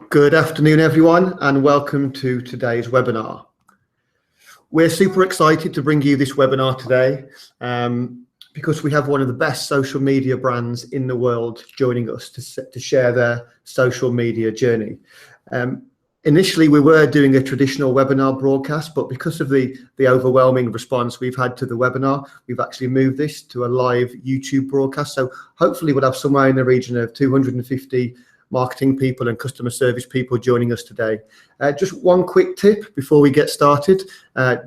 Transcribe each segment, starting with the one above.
Good afternoon, everyone, and welcome to today's webinar. We're super excited to bring you this webinar today because we have one of the best social media brands in the world joining us to share their social media journey. Initially, we were doing a traditional webinar broadcast, but because of the overwhelming response we've had to the webinar, we've actually moved this to a live YouTube broadcast. So hopefully we'll have somewhere in the region of 250 marketing people and customer service people joining us today. Just one quick tip before we get started.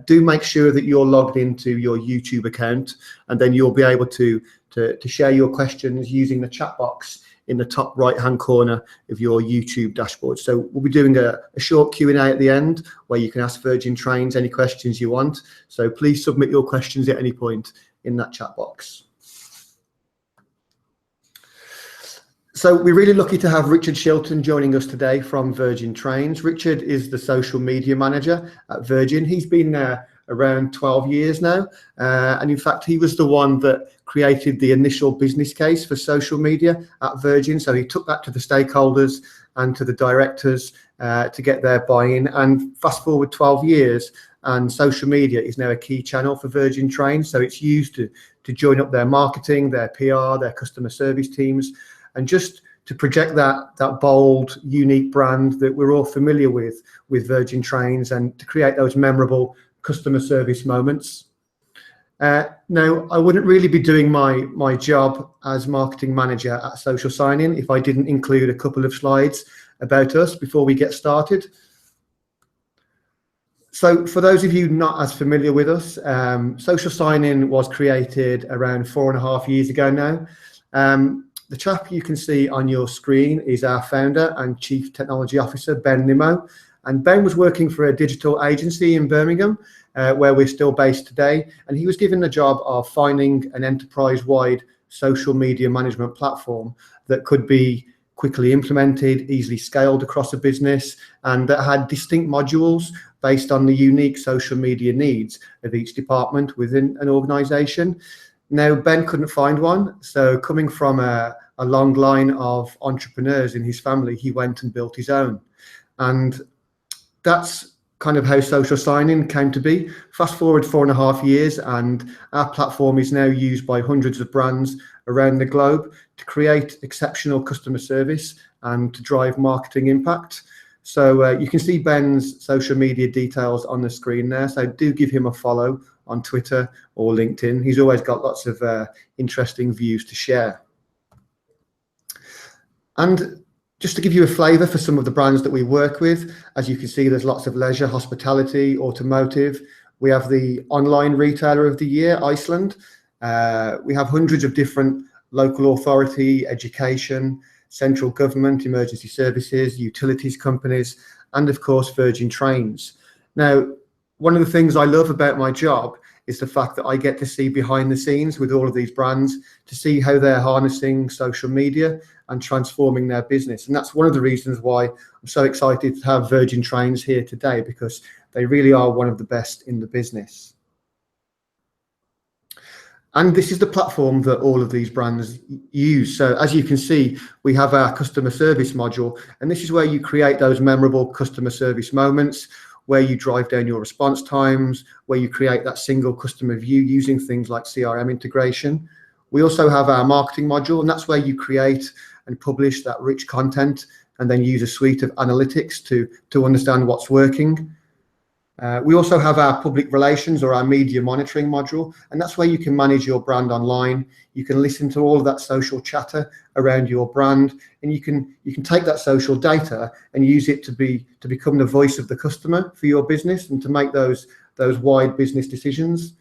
Do make sure that you're logged into your YouTube account, and then you'll be able to share your questions using the chat box in the top right-hand corner of your YouTube dashboard. So we'll be doing a short Q&A at the end where you can ask Virgin Trains any questions you want. So please submit your questions at any point in that chat box. So we're really lucky to have Richard Shilton joining us today from Virgin Trains. Richard is the social media manager at Virgin. He's been there around 12 years now. And in fact, he was the one that created the initial business case for social media at Virgin. So he took that to the stakeholders and to the directors to get their buy-in. And fast forward 12 years, and social media is now a key channel for Virgin Trains. So it's used to join up their marketing, their PR, their customer service teams, and just to project that bold, unique brand that we're all familiar with Virgin Trains, and to create those memorable customer service moments. Now, I wouldn't really be doing my job as marketing manager at Social Sign-In if I didn't include a couple of slides about us before we get started. So for those of you not as familiar with us, Social Sign-In was created around 4.5 years ago now. The chap you can see on your screen is our founder and Chief Technology Officer, Ben Nimmo. And Ben was working for a digital agency in Birmingham, where we're still based today. And he was given the job of finding an enterprise-wide social media management platform that could be quickly implemented, easily scaled across a business, and that had distinct modules based on the unique social media needs of each department within an organization. Now, Ben couldn't find one, so coming from a long line of entrepreneurs in his family, he went and built his own. And that's kind of how Social Sign-In came to be. Fast forward 4.5 years, and our platform is now used by hundreds of brands around the globe to create exceptional customer service and to drive marketing impact. So you can see Ben's social media details on the screen there, so do give him a follow on Twitter or LinkedIn. He's always got lots of interesting views to share. And just to give you a flavour for some of the brands that we work with, as you can see, there's lots of leisure, hospitality, automotive. We have the online retailer of the year, Iceland. We have hundreds of different local authority, education, central government, emergency services, utilities companies, and of course, Virgin Trains. Now, one of the things I love about my job is the fact that I get to see behind the scenes with all of these brands, to see how they're harnessing social media and transforming their business. And that's one of the reasons why I'm so excited to have Virgin Trains here today, because they really are one of the best in the business. And this is the platform that all of these brands use. So as you can see, we have our customer service module, and this is where you create those memorable customer service moments, where you drive down your response times, where you create that single customer view using things like CRM integration. We also have our marketing module, and that's where you create and publish that rich content and then use a suite of analytics to understand what's working. We also have our public relations or our media monitoring module, and that's where you can manage your brand online. You can listen to all of that social chatter around your brand, and you can take that social data and use it to become the voice of the customer for your business and to make those wide business decisions.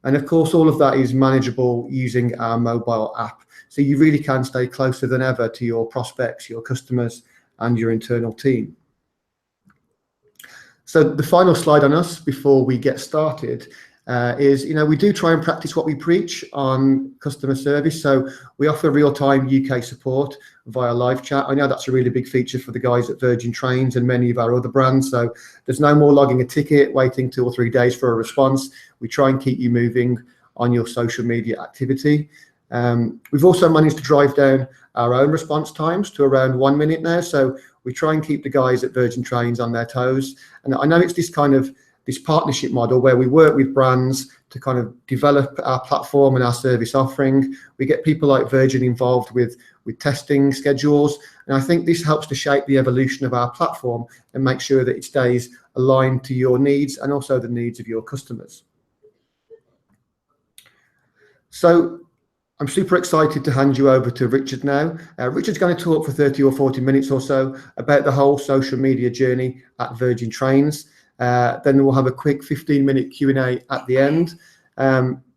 And of course, all of that is manageable using our mobile app. So you really can stay closer than ever to your prospects, your customers, and your internal team. So the final slide on us before we get started is, we do try and practice what we preach on customer service. So we offer real-time UK support via live chat. I know that's a really big feature for the guys at Virgin Trains and many of our other brands. So there's no more logging a ticket, waiting 2 or 3 days for a response. We try and keep you moving on your social media activity. We've also managed to drive down our own response times to around 1 minute now. So we try and keep the guys at Virgin Trains on their toes. And I know it's this partnership model where we work with brands to kind of develop our platform and our service offering. We get people like Virgin involved with testing schedules. And I think this helps to shape the evolution of our platform and make sure that it stays aligned to your needs and also the needs of your customers. So I'm super excited to hand you over to Richard now. Richard's going to talk for 30 or 40 minutes or so about the whole social media journey at Virgin Trains. Then we'll have a quick 15-minute Q&A at the end.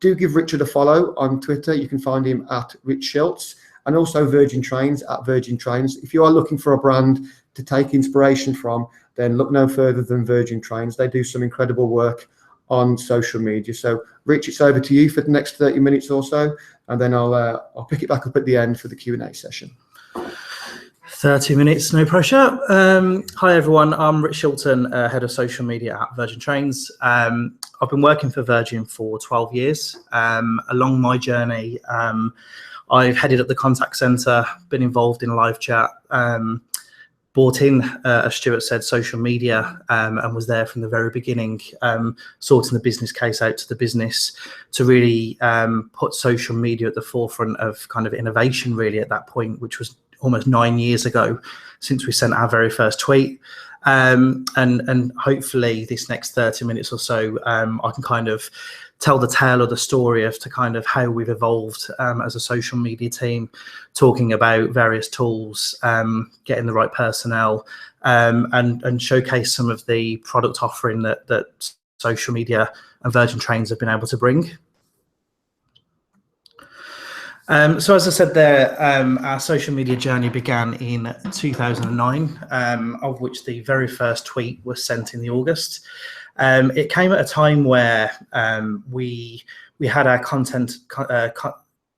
Do give Richard a follow on Twitter. You can find him at Rich Schultz, and also Virgin Trains at Virgin Trains. If you are looking for a brand to take inspiration from, then look no further than Virgin Trains. They do some incredible work on social media. So Rich, it's over to you for the next 30 minutes or so, and then I'll pick it back up at the end for the Q&A session. 30 minutes, no pressure. Hi everyone, I'm Rich Shilton, head of social media at Virgin Trains. I've been working for Virgin for 12 years. Along my journey, I've headed up the contact centre, been involved in live chat, brought in, as Stuart said, social media, and was there from the very beginning, sorting the business case out to the business to really put social media at the forefront of kind of innovation really at that point, which was almost 9 years ago since we sent our very first tweet. And hopefully this next 30 minutes or so, I can kind of tell the tale of the story of to kind of how we've evolved as a social media team, talking about various tools, getting the right personnel, and showcase some of the product offering that social media and Virgin Trains have been able to bring. So as I said there, our social media journey began in 2009, of which the very first tweet was sent in the August. It came at a time where we had our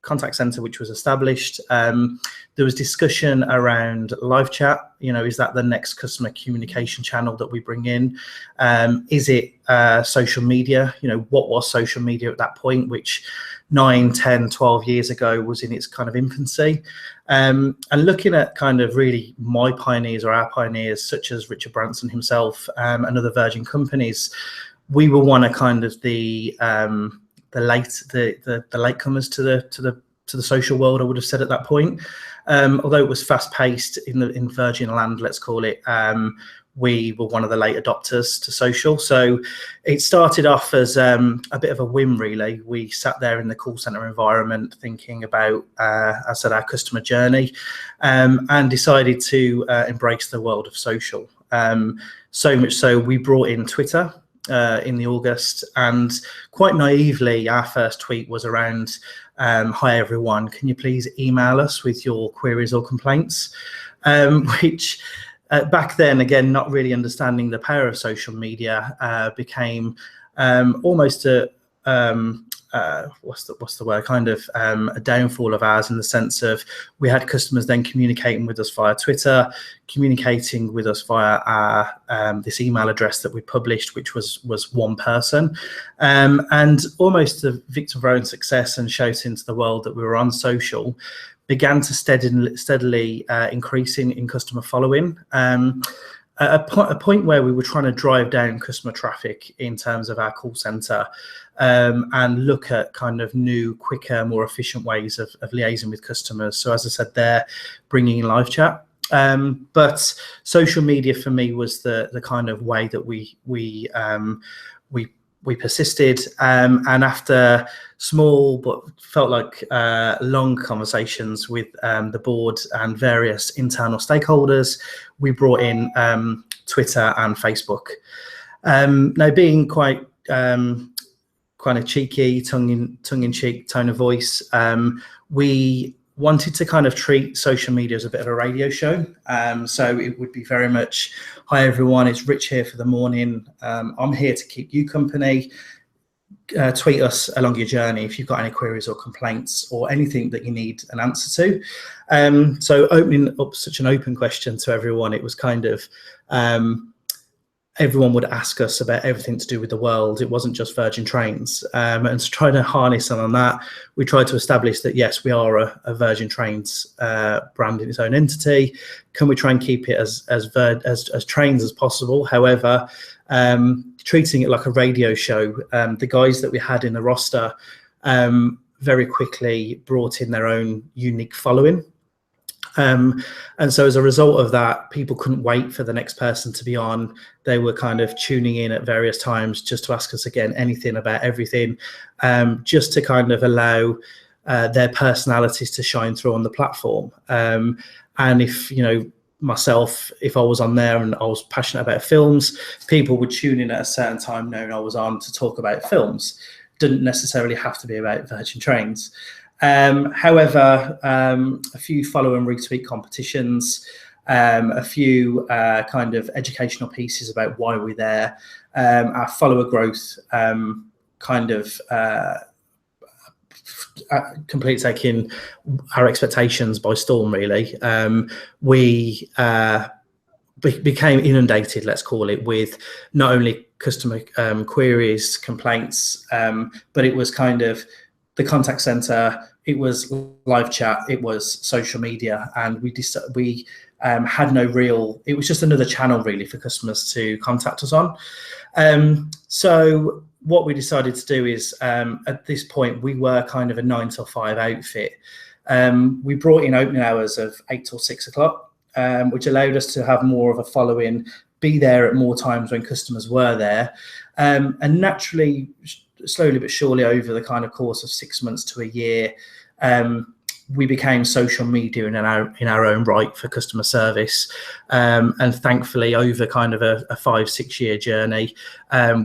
contact center, which was established. There was discussion around live chat. You know, is that the next customer communication channel that we bring in? Is it social media? You know, what was social media at that point, which 9, 10, 12 years ago was in its kind of infancy? And looking at kind of really my pioneers or our pioneers, such as Richard Branson himself, and other Virgin companies, we were one of kind of the latecomers to the social world, I would have said at that point. Although it was fast paced in Virgin land, let's call it, we were one of the late adopters to social. So it started off as a bit of a whim, really. We sat there in the call center environment thinking about, as I said, our customer journey, and decided to embrace the world of social. So much so we brought in Twitter in the August, and quite naively, our first tweet was around, hi everyone, can you please email us with your queries or complaints? Which back then, again, not really understanding the power of social media, became almost a what's the word, kind of a downfall of ours, in the sense of we had customers then communicating with us via Twitter, communicating with us via our this email address that we published, which was one person, and almost the victim of our own success and shouting to the world that we were on social began to steadily increase in customer following. At a point where we were trying to drive down customer traffic in terms of our call center, and look at kind of new, quicker, more efficient ways of liaising with customers. So as I said there, bringing in live chat. But social media for me was the kind of way that we persisted, and after small but felt like long conversations with the board and various internal stakeholders, we brought in Twitter and Facebook. Now, being quite kind of cheeky, tongue-in-cheek tone of voice, we wanted to kind of treat social media as a bit of a radio show. So it would be very much, hi everyone, it's Rich here for the morning. I'm here to keep you company. Tweet us along your journey if you've got any queries or complaints or anything that you need an answer to. So opening up such an open question to everyone, it was kind of everyone would ask us about everything to do with the world. It wasn't just Virgin Trains. And to try to harness on that, we tried to establish that, yes, we are a Virgin Trains brand in its own entity. Can we try and keep it as trains as possible? However, treating it like a radio show, the guys that we had in the roster very quickly brought in their own unique following. And so as a result of that, people couldn't wait for the next person to be on. They were kind of tuning in at various times just to ask us again anything about everything, just to kind of allow their personalities to shine through on the platform. And if, you know, myself, if I was on there and I was passionate about films, people would tune in at a certain time knowing I was on to talk about films. Didn't necessarily have to be about Virgin Trains. However, a few follow and retweet competitions, a few kind of educational pieces about why we're there, our follower growth kind of completely taking our expectations by storm, really. We became inundated, let's call it, with not only customer queries, complaints, but it was kind of the contact center, it was live chat, it was social media, and we had no real, it was just another channel really for customers to contact us on. So what we decided to do is, at this point, we were kind of a 9 till 5 outfit. We brought in opening hours of 8 till 6 o'clock, which allowed us to have more of a following, be there at more times when customers were there. And naturally, slowly but surely, over the kind of course of 6 months to a year, we became social media in our own right for customer service. And thankfully, over kind of a 5-6 year journey,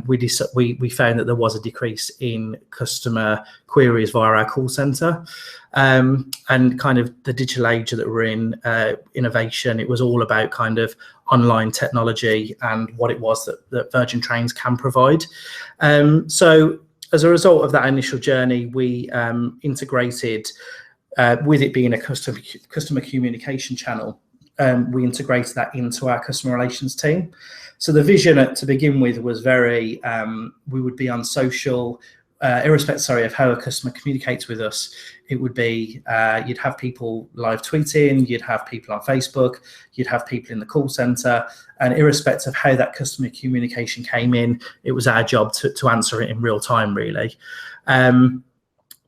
we found that there was a decrease in customer queries via our call center. And kind of the digital age that we're in, innovation, it was all about kind of online technology and what it was that Virgin Trains can provide. So as a result of that initial journey, we integrated, with it being a customer communication channel, we integrated that into our customer relations team. So the vision to begin with was very, we would be on social, irrespective of how a customer communicates with us. It would be, you'd have people live tweeting, you'd have people on Facebook, you'd have people in the call center, and irrespective of how that customer communication came in, it was our job to answer it in real time, really.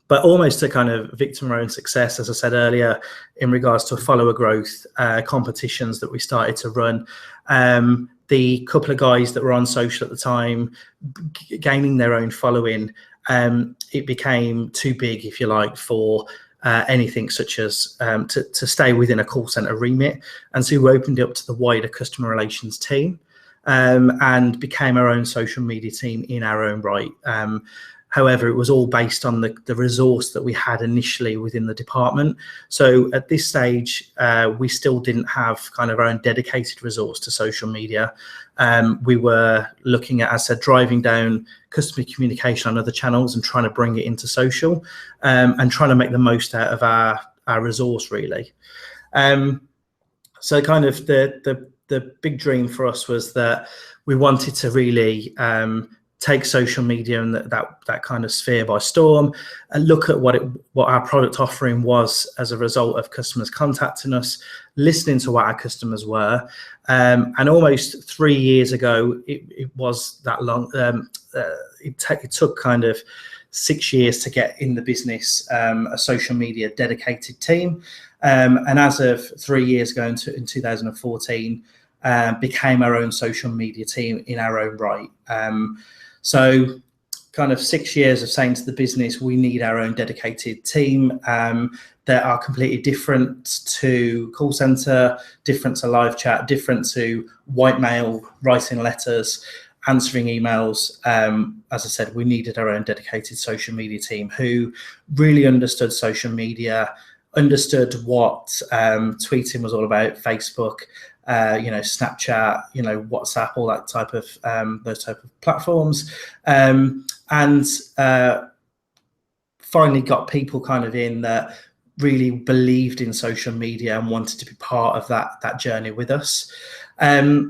But almost to kind of victim our own success, as I said earlier, in regards to follower growth, competitions that we started to run. The couple of guys that were on social at the time, gaining their own following, it became too big, if you like, for anything such as to stay within a call center remit. And so we opened it up to the wider customer relations team, and became our own social media team in our own right. However, it was all based on the resource that we had initially within the department. So at this stage, we still didn't have kind of our own dedicated resource to social media. We were looking at, as I said, driving down customer communication on other channels and trying to bring it into social, and trying to make the most out of our resource, really. So kind of the big dream for us was that we wanted to really take social media and that kind of sphere by storm, and look at what our product offering was as a result of customers contacting us, listening to what our customers were. And almost 3 years ago, it was that long. It took kind of 6 years to get in the business a social media dedicated team. And as of 3 years ago, in 2014, became our own social media team in our own right. So kind of 6 years of saying to the business, we need our own dedicated team that are completely different to call center, different to live chat, different to white mail, writing letters, answering emails. As I said, we needed our own dedicated social media team who really understood social media, understood what tweeting was all about, Facebook, Snapchat, WhatsApp, all that type of those type of platforms, and finally got people kind of in that really believed in social media and wanted to be part of that journey with us.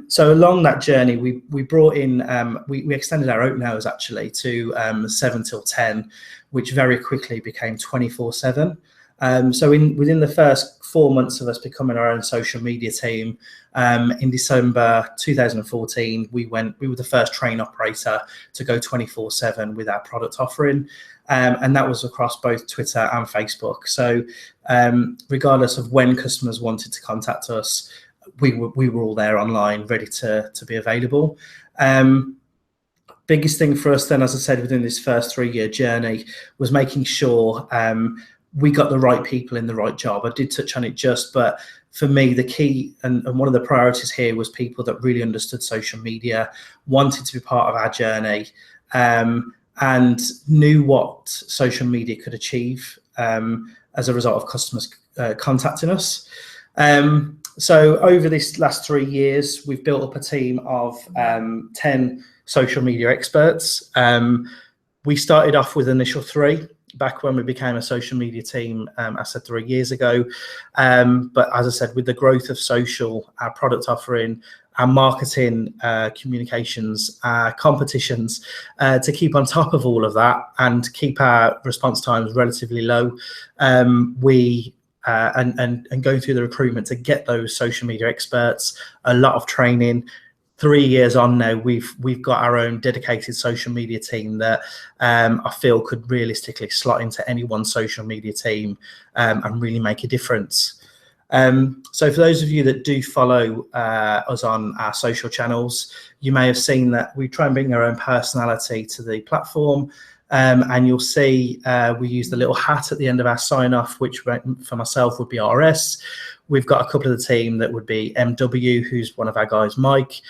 So along that journey, we brought in, we extended our open hours actually to 7 till 10, which very quickly became 24/7. So within the first 4 months of us becoming our own social media team, in December 2014, we were the first train operator to go 24/7 with our product offering. And that was across both Twitter and Facebook. So regardless of when customers wanted to contact us, we were all there online, ready to be available. Biggest thing for us then, as I said, within this first 3-year journey was making sure we got the right people in the right job. I did touch on it but for me, the key and one of the priorities here was people that really understood social media, wanted to be part of our journey, and knew what social media could achieve as a result of customers contacting us. So over this last 3 years, we've built up a team of 10 social media experts. We started off with initial 3 back when we became a social media team, I said 3 years ago. But as I said, with the growth of social, our product offering, our marketing, communications, competitions, to keep on top of all of that and keep our response times relatively low, and going through the recruitment to get those social media experts, a lot of training. 3 years on now, we've got our own dedicated social media team that I feel could realistically slot into any one social media team and really make a difference. So for those of you that do follow us on our social channels, you may have seen that we try and bring our own personality to the platform. And you'll see we use the little hat at the end of our sign off, which for myself would be RS. We've got a couple of the team that would be MW, who's one of our guys, Mike.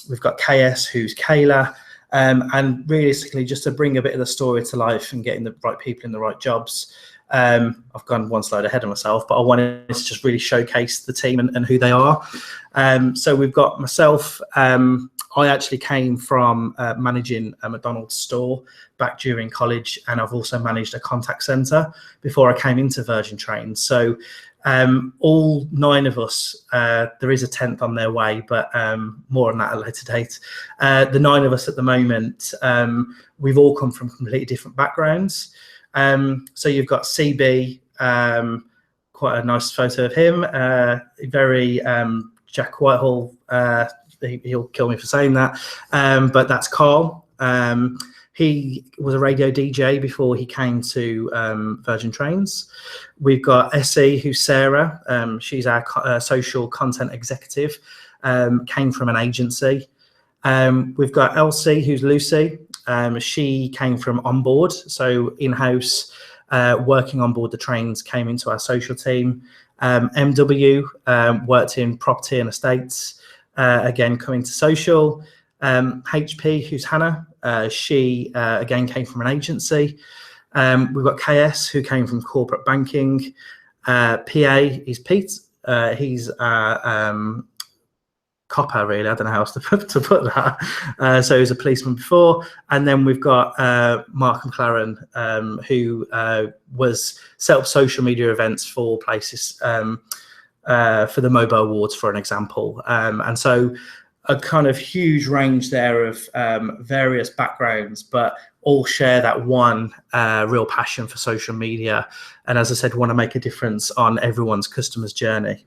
We've got KS, who's Kayla. And realistically, just to bring a bit of the story to life and getting the right people in the right jobs. I've gone one slide ahead of myself, but I wanted to just really showcase the team and who they are. So we've got myself. I actually came from managing a McDonald's store back during college, and I've also managed a contact center before I came into Virgin Trains. So all 9 of us, there is a 10th on their way, but more on that at a later date. The 9 of us at the moment, we've all come from completely different backgrounds. So you've got CB, quite a nice photo of him, very Jack Whitehall. He'll kill me for saying that, but that's Carl. He was a radio DJ before he came to Virgin Trains. We've got Essie, who's Sarah. She's our social content executive, came from an agency. We've got Elsie, who's Lucy. She came from onboard, so in-house, working on board the trains, came into our social team. MW worked in property and estates, again coming to social. HP, who's Hannah, she again came from an agency. We've got KS, who came from corporate banking. PA is Pete. He's copper, really. I don't know how else to put that. So he was a policeman before. And then we've got Mark McLaren, who was set up social media events for places, for the Mobile Awards, for an example. And so a kind of huge range there of various backgrounds, but all share that one real passion for social media. And as I said, want to make a difference on everyone's customer journey.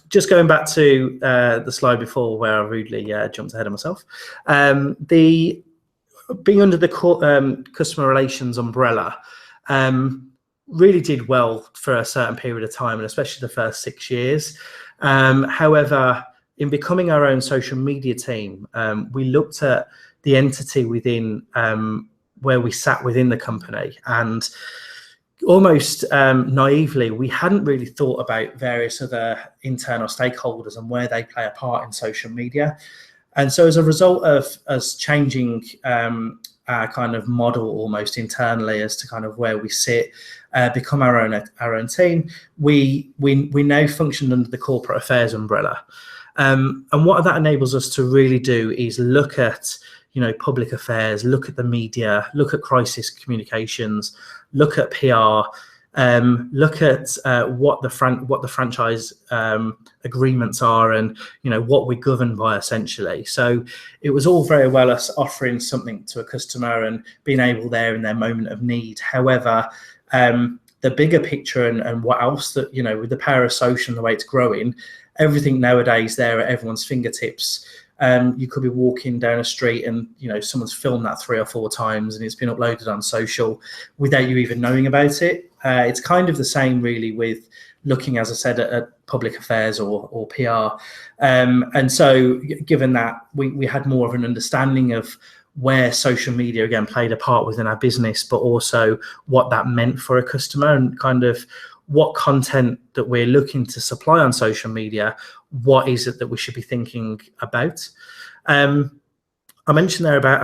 Just going back to the slide before where I rudely jumped ahead of myself. The being under the customer relations umbrella really did well for a certain period of time, and especially the first 6 years. However, in becoming our own social media team, we looked at the entity within where we sat within the company, and almost naively, we hadn't really thought about various other internal stakeholders and where they play a part in social media. And so as a result of us changing our kind of model almost internally as to kind of where we sit, become our own team, we now function under the corporate affairs umbrella. And what that enables us to really do is look at public affairs, look at the media, look at crisis communications, look at PR, look at what the franchise agreements are, and what we're governed by, essentially. So it was all very well us offering something to a customer and being able there in their moment of need. However, the bigger picture and what else that, with the power of social and the way it's growing, everything nowadays there at everyone's fingertips. You could be walking down a street and someone's filmed that 3 or 4 times and it's been uploaded on social without you even knowing about it. It's kind of the same really with looking, as I said, at public affairs or PR. And so given that, we had more of an understanding of where social media again played a part within our business, but also what that meant for a customer and kind of what content that we're looking to supply on social media, what is it that we should be thinking about? I mentioned there about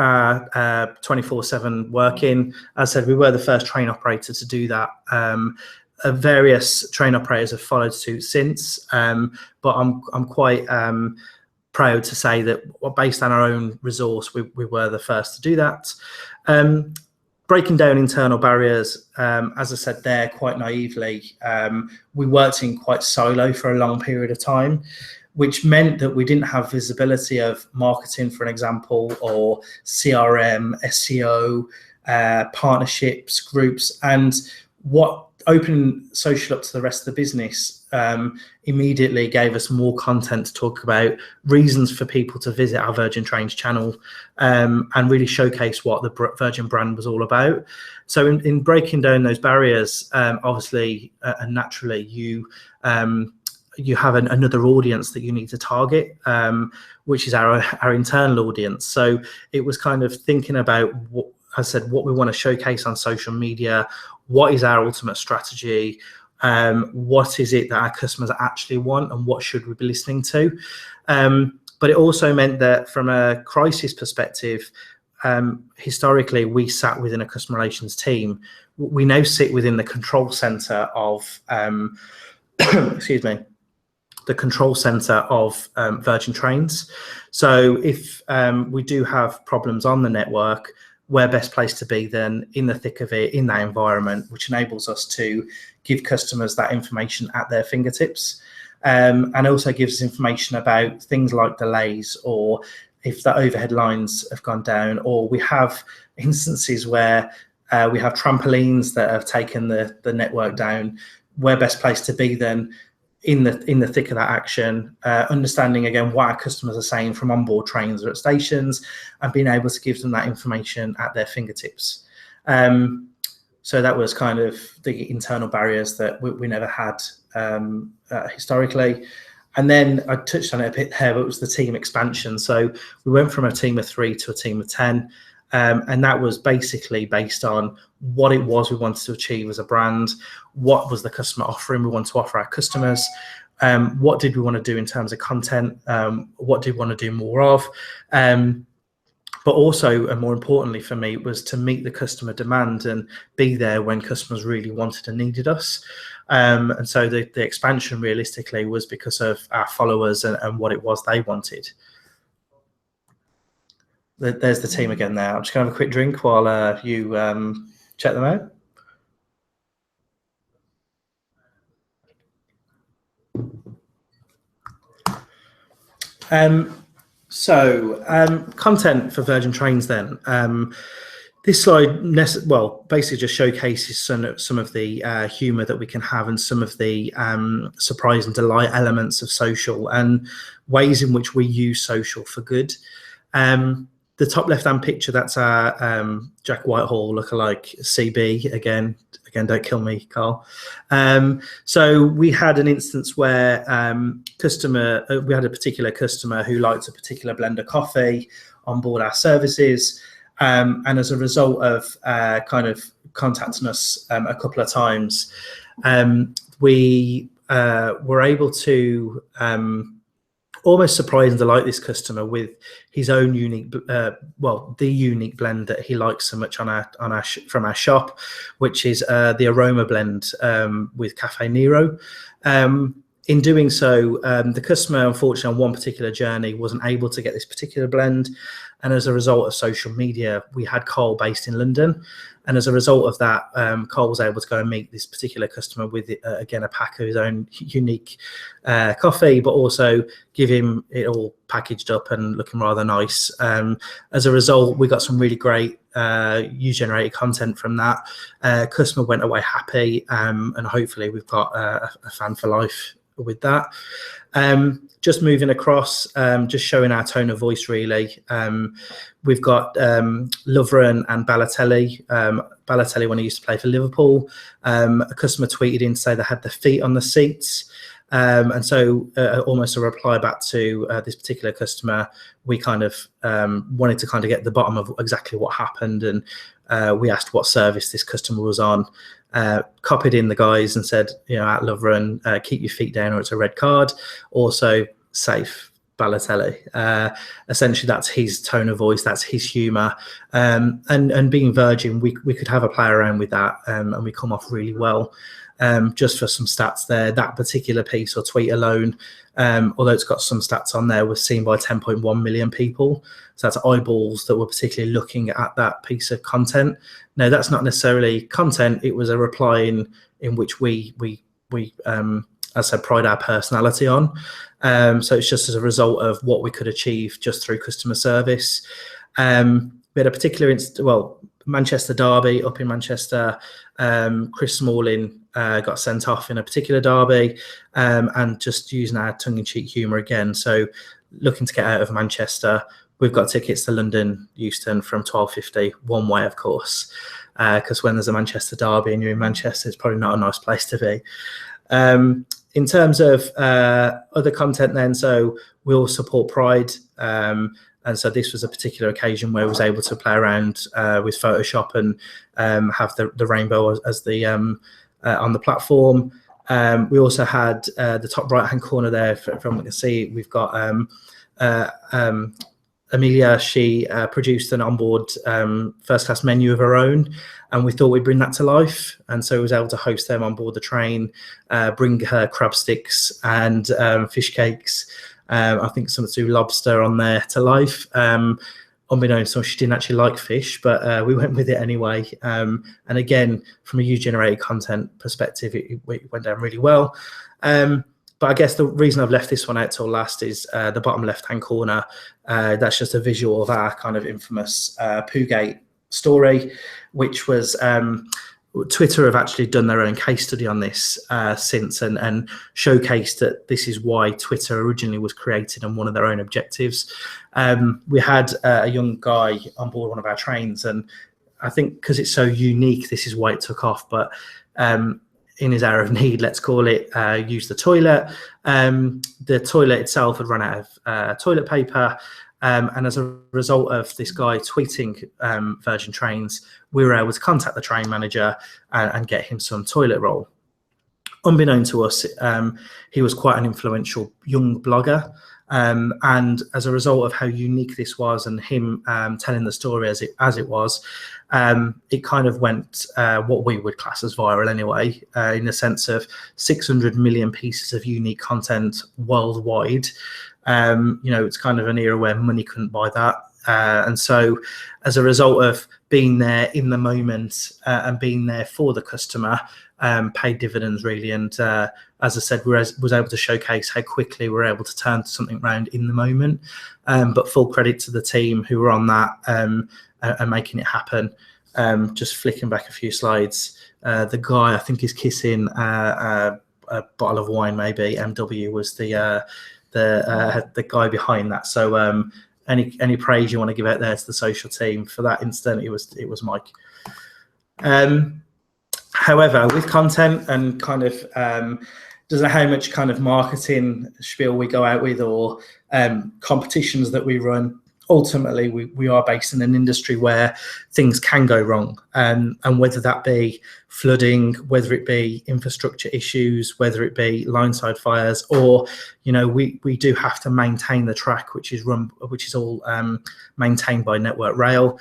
our 24/7 working. As I said, we were the first train operator to do that. Various train operators have followed suit since, but I'm quite proud to say that based on our own resource, we were the first to do that. Breaking down internal barriers, as I said there, quite naively, we worked in quite solo for a long period of time, which meant that we didn't have visibility of marketing, for an example, or CRM, SEO, partnerships, groups, and what opening social up to the rest of the business immediately gave us more content to talk about, reasons for people to visit our Virgin Trains channel, and really showcase what the Virgin brand was all about. So in breaking down those barriers, obviously and naturally, you have another audience that you need to target, which is our internal audience. So it was kind of thinking about what I said, what we want to showcase on social media, what is our ultimate strategy, what is it that our customers actually want, and what should we be listening to. But it also meant that from a crisis perspective, historically we sat within a customer relations team. We now sit within the control center of excuse me, the control center of Virgin Trains. So if we do have problems on the network, we're best placed to be then in the thick of it, in that environment, which enables us to give customers that information at their fingertips, and also gives us information about things like delays, or if the overhead lines have gone down, or we have instances where we have trampolines that have taken the network down. We're best placed to be then in the thick of that action, understanding again what our customers are saying from onboard trains or at stations, and being able to give them that information at their fingertips. So that was kind of the internal barriers that we never had historically. And then I touched on it a bit there, but it was the team expansion. So we went from a team of 3 to a team of 10. And that was basically based on what it was we wanted to achieve as a brand, what was the customer offering we want to offer our customers, what did we want to do in terms of content, what did we want to do more of, but also, and more importantly for me, was to meet the customer demand and be there when customers really wanted and needed us. And so the expansion realistically was because of our followers and what it was they wanted. There's the team again there. I'm just going to have a quick drink while you check them out. Content for Virgin Trains then. This slide, basically just showcases some of the humour that we can have and some of the surprise and delight elements of social and ways in which we use social for good. The top left-hand picture, that's our Jack Whitehall lookalike CB. Again, don't kill me, Carl. So we had an instance where we had a particular customer who liked a particular blend of coffee on board our services. And as a result of kind of contacting us a couple of times, we were able to almost surprise and delight this customer with his own unique, the unique blend that he likes so much from our shop, which is the aroma blend with Cafe Nero. In doing so, the customer, unfortunately, on one particular journey wasn't able to get this particular blend. And as a result of social media, we had Cole based in London. And as a result of that, Cole was able to go and meet this particular customer with, again, a pack of his own unique coffee, but also give him it all packaged up and looking rather nice. As a result, we got some really great user-generated content from that. Customer went away happy, and hopefully we've got a fan for life with that. Just moving across, just showing our tone of voice really. We've got Lovren and Balotelli. Balotelli, when he used to play for Liverpool, a customer tweeted in to say they had their feet on the seats. And so almost a reply back to this particular customer, we kind of wanted to kind of get to the bottom of exactly what happened. And we asked what service this customer was on, copied in the guys and said, you know, at Lovren, keep your feet down or it's a red card. Also safe Balotelli. Essentially, that's his tone of voice, that's his humour. And being Virgin, we could have a play around with that, and we come off really well. Just for some stats there, that particular piece or tweet alone, although it's got some stats on there, was seen by 10.1 million people. So that's eyeballs that were particularly looking at that piece of content. Now, that's not necessarily content. It was a reply in which we as I said, pride our personality on. So it's just as a result of what we could achieve just through customer service. We had a particular, Manchester derby up in Manchester. Chris Smalling got sent off in a particular derby, and just using our tongue-in-cheek humour again. So looking to get out of Manchester, we've got tickets to London, Euston from 12:50, one way, of course, because when there's a Manchester derby and you're in Manchester, it's probably not a nice place to be. In terms of other content then, so we all support Pride. And so this was a particular occasion where I was able to play around with Photoshop and have the rainbow as the on the platform. We also had the top right-hand corner there, from what you can see, we've got Amelia. She produced an onboard first-class menu of her own, and we thought we'd bring that to life. And so I was able to host them on board the train, bring her crab sticks and fish cakes. I think some to do lobster on there to life. Unbeknownst to her, she didn't actually like fish, but we went with it anyway. And again, from a user-generated content perspective, it went down really well. But I guess the reason I've left this one out till last is the bottom left-hand corner. That's just a visual of our kind of infamous Poogate story, which was Twitter have actually done their own case study on this since, and showcased that this is why Twitter originally was created and one of their own objectives. We had a young guy on board one of our trains, and I think because it's so unique, this is why it took off. But in his hour of need, let's call it, used the toilet. The toilet itself had run out of toilet paper. And as a result of this guy tweeting Virgin Trains, we were able to contact the train manager and get him some toilet roll. Unbeknown to us, he was quite an influential young blogger. And as a result of how unique this was and him telling the story as it was, it kind of went what we would class as viral anyway, in the sense of 600 million pieces of unique content worldwide. It's kind of an era where money couldn't buy that. And so as a result of being there in the moment and being there for the customer, paid dividends really. And as I said, was able to showcase how quickly we're able to turn something around in the moment. But full credit to the team who were on that and making it happen. Just flicking back a few slides. The guy, I think, is kissing a bottle of wine, maybe. MW was the guy behind that. So any praise you want to give out there to the social team for that incident, it was Mike. However, with content and kind of doesn't know how much kind of marketing spiel we go out with or competitions that we run. Ultimately, we are based in an industry where things can go wrong, and whether that be flooding, whether it be infrastructure issues, whether it be line-side fires, or we do have to maintain the track, which is all maintained by Network Rail.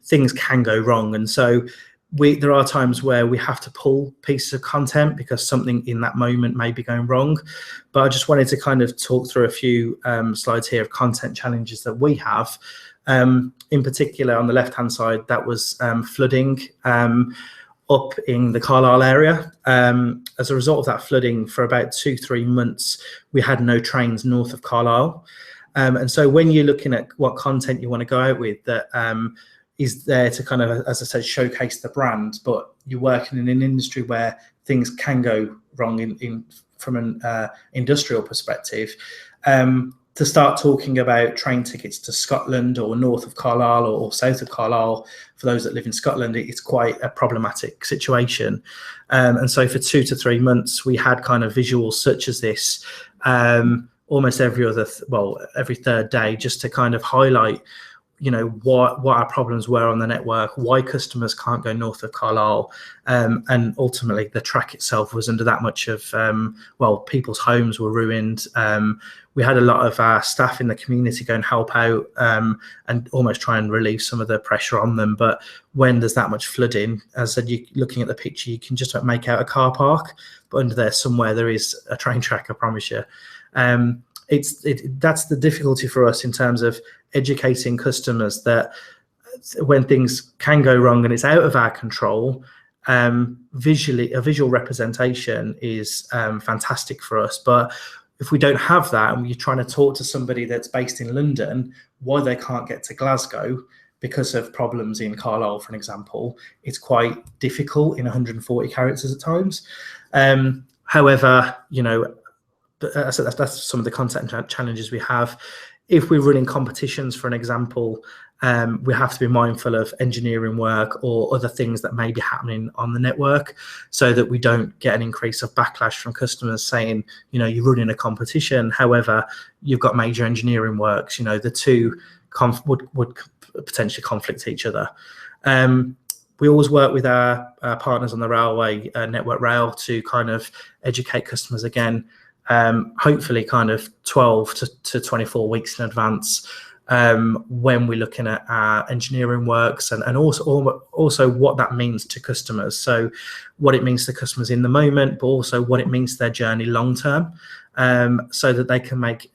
Things can go wrong, and so there are times where we have to pull pieces of content because something in that moment may be going wrong. But I just wanted to kind of talk through a few slides here of content challenges that we have. In particular, on the left-hand side, that was flooding up in the Carlisle area. As a result of that flooding, for about 2-3 months, we had no trains north of Carlisle. And so when you're looking at what content you want to go out with, that is there to kind of, as I said, showcase the brand, but you're working in an industry where things can go wrong from an industrial perspective. To start talking about train tickets to Scotland or north of Carlisle or south of Carlisle, for those that live in Scotland, it's quite a problematic situation. And so for 2 to 3 months, we had kind of visuals such as this almost every third day, just to kind of highlight, you know, what our problems were on the network, why customers can't go north of Carlisle, and ultimately the track itself was under that much of, people's homes were ruined. We had a lot of our staff in the community go and help out and almost try and relieve some of the pressure on them. But when there's that much flooding, as I said, you looking at the picture, you can just about make out a car park, but under there somewhere there is a train track, I promise you. That's the difficulty for us in terms of educating customers that when things can go wrong and it's out of our control, a visual representation is fantastic for us. But if we don't have that and you're trying to talk to somebody that's based in London why they can't get to Glasgow because of problems in Carlisle, for an example, it's quite difficult in 140 characters at times. However, you know, that's some of the content challenges we have. If we're running competitions, for an example, we have to be mindful of engineering work or other things that may be happening on the network, so that we don't get an increase of backlash from customers saying, you know, you're running a competition, however, you've got major engineering works. You know, the two would potentially conflict each other. We always work with our partners on the railway, Network Rail, to kind of educate customers again, hopefully kind of 12 to 24 weeks in advance, when we're looking at our engineering works, and also what that means to customers. So what it means to customers in the moment, but also what it means to their journey long term, so that they can make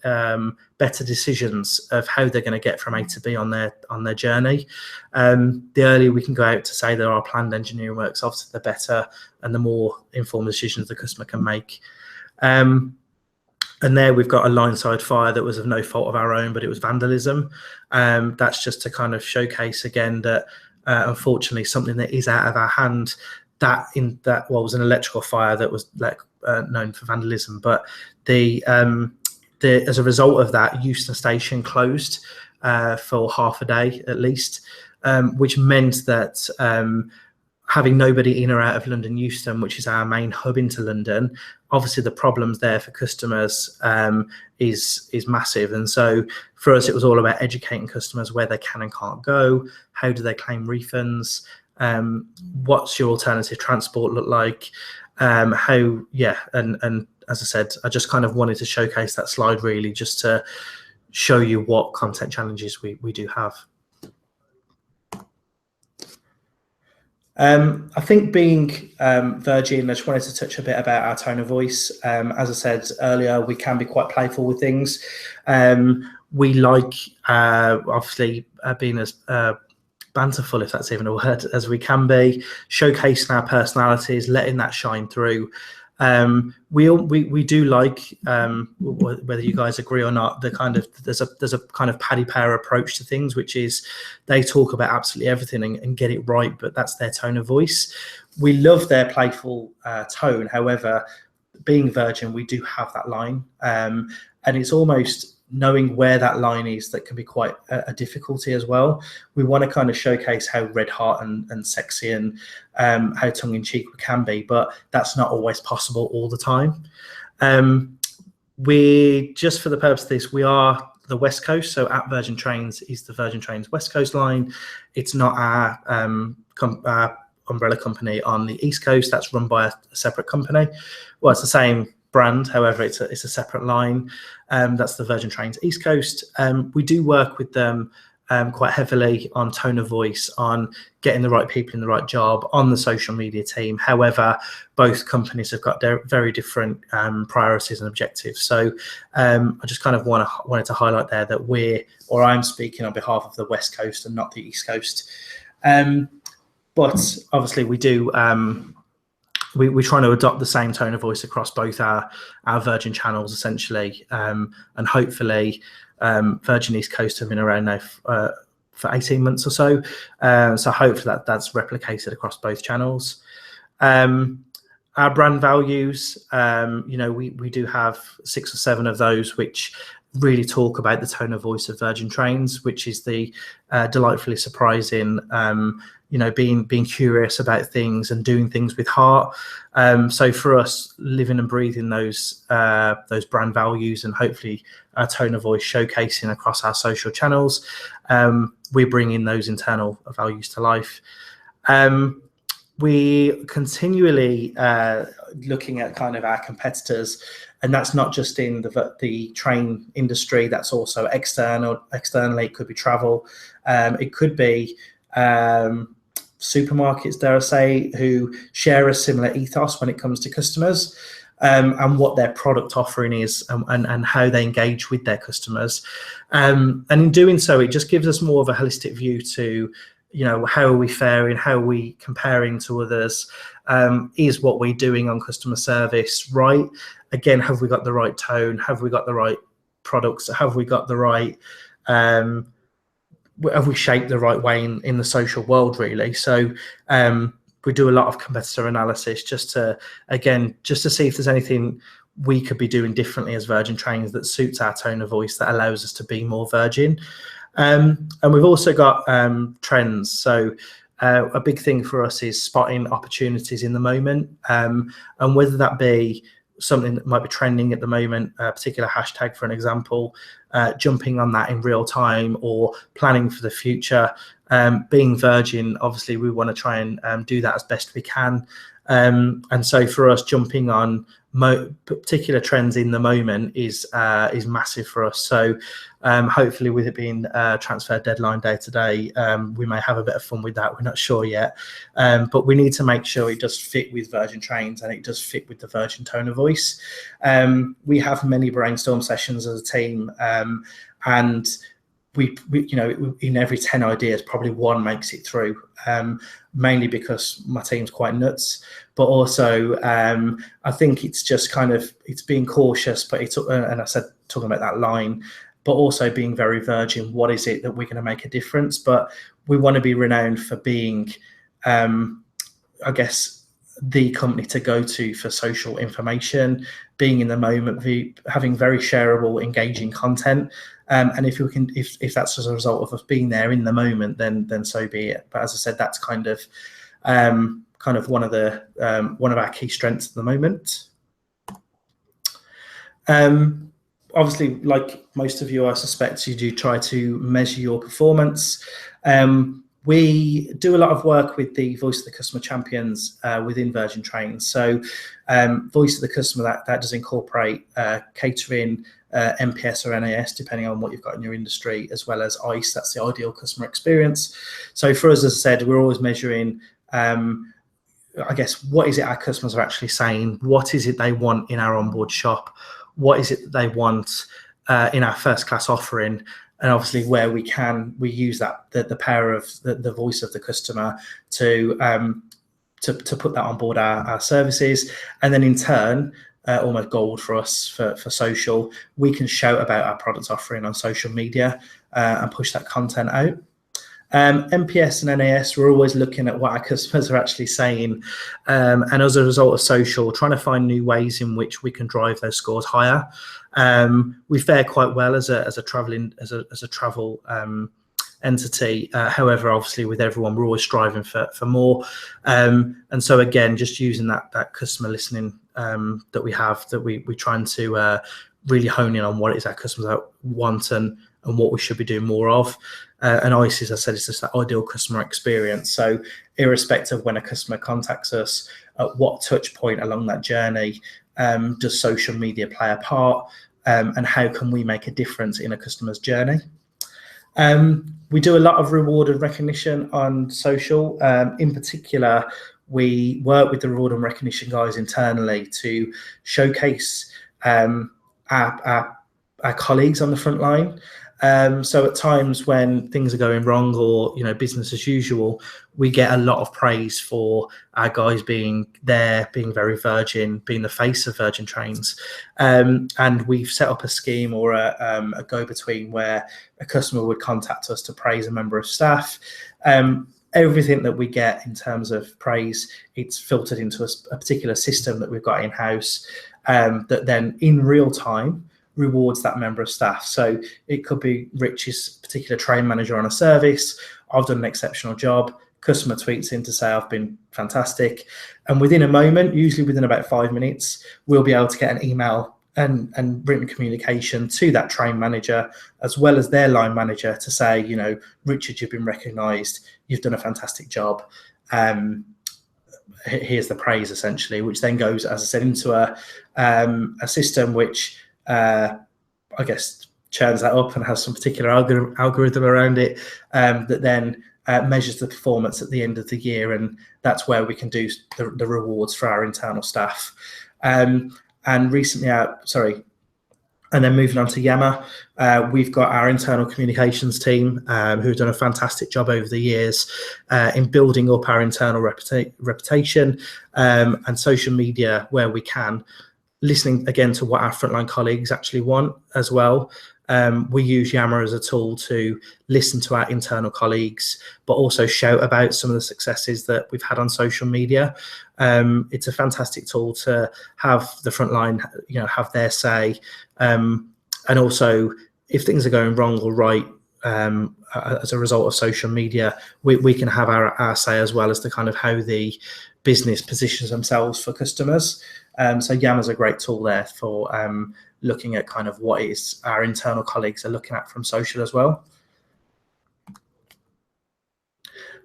better decisions of how they're going to get from A to B on their journey. The earlier we can go out to say there are planned engineering works, obviously the better, and the more informed decisions the customer can make. And there we've got a line-side fire that was of no fault of our own, but it was vandalism. That's just to kind of showcase again that unfortunately something that is out of our hand, was an electrical fire that was known for vandalism. But as a result of that, Euston Station closed for half a day at least, which meant that having nobody in or out of London Euston, which is our main hub into London, obviously the problems there for customers is massive. And so for us, it was all about educating customers where they can and can't go, how do they claim refunds, what's your alternative transport look like, and as I said, I just kind of wanted to showcase that slide really just to show you what content challenges we do have. I think being Virgin, I just wanted to touch a bit about our tone of voice. As I said earlier, we can be quite playful with things. We like, obviously, being as banterful, if that's even a word, as we can be, showcasing our personalities, letting that shine through. We do like, whether you guys agree or not, there's a kind of Paddy Power approach to things, which is they talk about absolutely everything and get it right, but that's their tone of voice. We love their playful tone. However, being Virgin, we do have that line, and it's almost knowing where that line is that can be quite a difficulty as well. We want to kind of showcase how red hot and sexy and how tongue-in-cheek we can be, but that's not always possible all the time. We, just for the purpose of this, we are the West Coast, so at Virgin Trains is the Virgin Trains West Coast line. It's not our umbrella company on the East Coast. That's run by a separate company. Well, it's the same brand, however, it's a separate line. That's the Virgin Trains East Coast. We do work with them quite heavily on tone of voice, on getting the right people in the right job, on the social media team. However, both companies have got their very different priorities and objectives. So I just kind of wanted to highlight there that I'm speaking on behalf of the West Coast and not the East Coast. But obviously we do, we're trying to adopt the same tone of voice across both our Virgin channels, essentially, and hopefully Virgin East Coast have been around now for 18 months or so. So hopefully that's replicated across both channels. Our brand values, we do have 6 or 7 of those, which really talk about the tone of voice of Virgin Trains, which is the delightfully surprising, being curious about things and doing things with heart. So for us, living and breathing those brand values, and hopefully our tone of voice showcasing across our social channels, we're bringing those internal values to life. We continually looking at kind of our competitors, and that's not just in the train industry, that's also externally. It could be travel, it could be supermarkets, dare I say, who share a similar ethos when it comes to customers, and what their product offering is, and how they engage with their customers. And in doing so, it just gives us more of a holistic view to, how are we faring? How are we comparing to others? Is what we're doing on customer service right? Again, have we got the right tone? Have we got the right products? Have we got the right, have we shaped the right way in the social world, really? So we do a lot of competitor analysis just to see if there's anything we could be doing differently as Virgin Trains that suits our tone of voice, that allows us to be more Virgin. And we've also got trends. So a big thing for us is spotting opportunities in the moment, and whether that be something that might be trending at the moment, a particular hashtag, for an example, jumping on that in real time, or planning for the future. Being Virgin, obviously, we want to try and do that as best we can. And so for us, jumping on particular trends in the moment is massive for us. So hopefully, with it being transfer deadline day today, we may have a bit of fun with that. We're not sure yet, but we need to make sure it does fit with Virgin Trains and it does fit with the Virgin tone of voice. We have many brainstorm sessions as a team, and we in every 10 ideas, probably 1 makes it through, mainly because my team's quite nuts, but also I think it's just it's being cautious, but and I said, talking about that line, but also being very Virgin. What is it that we're going to make a difference? But we want to be renowned for being, I guess, the company to go to for social information, being in the moment, having very shareable, engaging content. And if that's as a result of us being there in the moment, then so be it. But as I said, that's kind of one of our key strengths at the moment. Obviously, like most of you, I suspect you do try to measure your performance. We do a lot of work with the Voice of the Customer champions within Virgin Trains. So Voice of the Customer, that does incorporate catering, MPS or NAS, depending on what you've got in your industry, as well as ICE, that's the ideal customer experience. So for us, as I said, we're always measuring, I guess, what is it our customers are actually saying? What is it they want in our onboard shop? What is it that they want in our first class offering? And obviously, where we can, we use that the power of the voice of the customer to put that on board our services. And then in turn, almost gold for us for social, we can shout about our product offering on social media and push that content out. MPS and NAS, we're always looking at what our customers are actually saying, and as a result of social, trying to find new ways in which we can drive those scores higher. We fare quite well as a travel entity. However, obviously, with everyone, we're always striving for more. And so again, just using that customer listening that we have, that we're trying to really hone in on what it is our customers want and what we should be doing more of. And ICE, as I said, it's just that ideal customer experience. So irrespective of when a customer contacts us, at what touch point along that journey does social media play a part, and how can we make a difference in a customer's journey? We do a lot of reward and recognition on social. In particular, we work with the reward and recognition guys internally to showcase our colleagues on the front line. So at times when things are going wrong or business as usual, we get a lot of praise for our guys being there, being very Virgin, being the face of Virgin Trains. And we've set up a scheme or a go-between where a customer would contact us to praise a member of staff. Everything that we get in terms of praise, it's filtered into a particular system that we've got in-house that then in real time rewards that member of staff. So it could be Rich's particular train manager on a service. I've done an exceptional job. Customer tweets in to say I've been fantastic. And within a moment, usually within about 5 minutes, we'll be able to get an email and written communication to that train manager, as well as their line manager, to say, Richard, you've been recognised. You've done a fantastic job. Here's the praise, essentially, which then goes, as I said, into a system which I guess churns that up and has some particular algorithm around it that then measures the performance at the end of the year, and that's where we can do the rewards for our internal staff. And recently, and then moving on to Yammer, we've got our internal communications team who've done a fantastic job over the years in building up our internal reputation and social media where we can, listening again to what our frontline colleagues actually want as well. We use Yammer as a tool to listen to our internal colleagues, but also shout about some of the successes that we've had on social media. It's a fantastic tool to have the frontline, have their say. And also, if things are going wrong or right as a result of social media, we can have our say as well as to kind of how the business positions themselves for customers. So Yammer's a great tool there for looking at kind of what is our internal colleagues are looking at from social as well.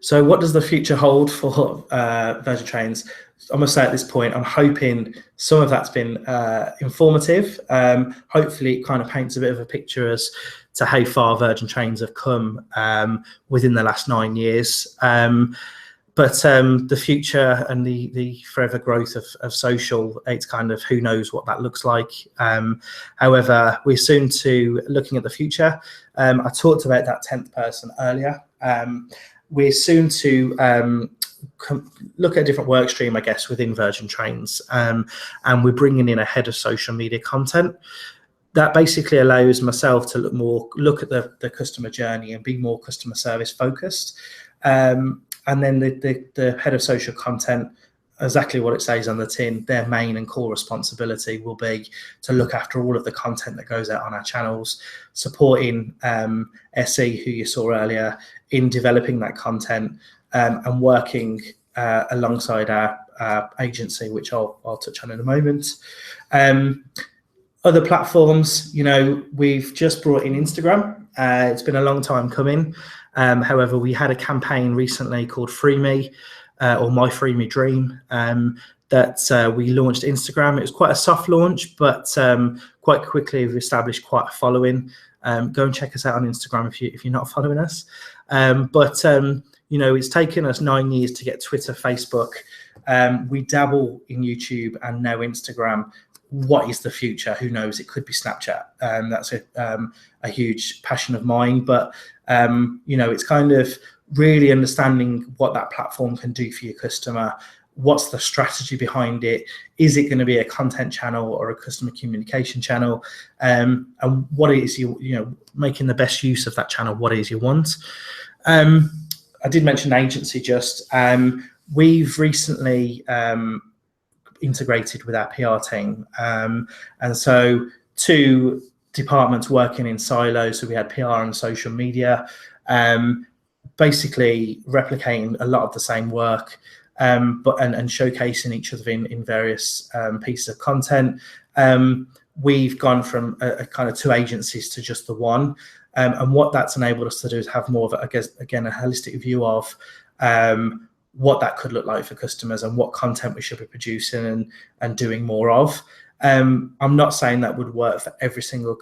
So what does the future hold for Virgin Trains? I must say at this point, I'm hoping some of that's been informative. Hopefully it kind of paints a bit of a picture as to how far Virgin Trains have come within the last 9 years. But the future and the forever growth of social, it's kind of who knows what that looks like. However, we're soon to looking at the future. I talked about that 10th person earlier. We're soon to look at a different work stream, I guess, within Virgin Trains. And we're bringing in a head of social media content. That basically allows myself to look at the customer journey and be more customer service focused. And then the head of social content, exactly what it says on the tin, their main and core responsibility will be to look after all of the content that goes out on our channels, supporting SE, who you saw earlier, in developing that content and working alongside our agency, which I'll touch on in a moment. Other platforms, we've just brought in Instagram. It's been a long time coming. However, we had a campaign recently called Free Me or My Free Me Dream that we launched Instagram. It was quite a soft launch, but quite quickly we've established quite a following. Go and check us out on Instagram if you're not following us. But it's taken us 9 years to get Twitter, Facebook. We dabble in YouTube and now Instagram. What is the future? Who knows? It could be Snapchat. That's a huge passion of mine. But it's kind of really understanding what that platform can do for your customer. What's the strategy behind it? Is it going to be a content channel or a customer communication channel? And what is making the best use of that channel? What is you want? I did mention agency just. We've recently integrated with our PR team. And so 2 departments working in silos. So we had PR and social media, basically replicating a lot of the same work, but showcasing each other in various pieces of content. We've gone from a kind of 2 agencies to just the one. And what that's enabled us to do is have more of, a holistic view of what that could look like for customers and what content we should be producing and doing more of. I'm not saying that would work for every single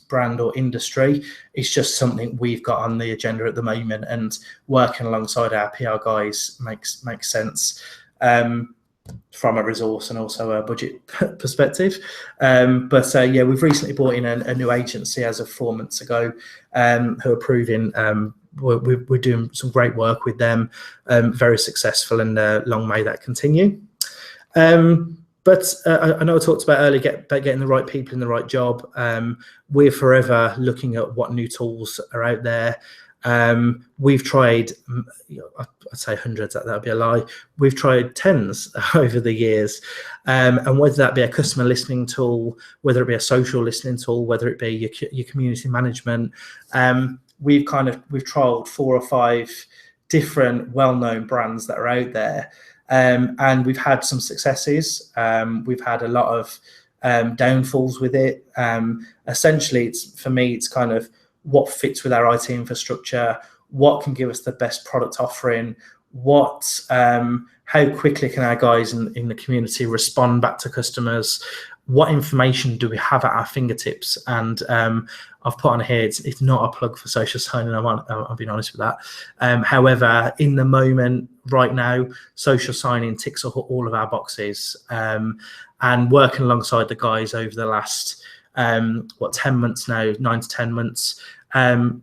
brand or industry. It's just something we've got on the agenda at the moment, and working alongside our PR guys makes sense from a resource and also a budget perspective. Yeah, we've recently brought in a new agency as of 4 months ago, who are proving we're doing some great work with them, very successful, and long may that continue. I know I talked about earlier about getting the right people in the right job. We're forever looking at what new tools are out there. We've tried, I'd say hundreds, that would be a lie. We've tried tens over the years. And whether that be a customer listening tool, whether it be a social listening tool, whether it be your community management, we've trialed 4 or 5 different well-known brands that are out there. And we've had some successes. We've had a lot of downfalls with it. Essentially, for me, it's kind of what fits with our IT infrastructure, what can give us the best product offering, how quickly can our guys in the community respond back to customers, what information do we have at our fingertips. And I've put on here, it's not a plug for social signing, I've been honest with that. However, in the moment, right now, social signing ticks off all of our boxes. And working alongside the guys over the last 10 months now, 9 to 10 months,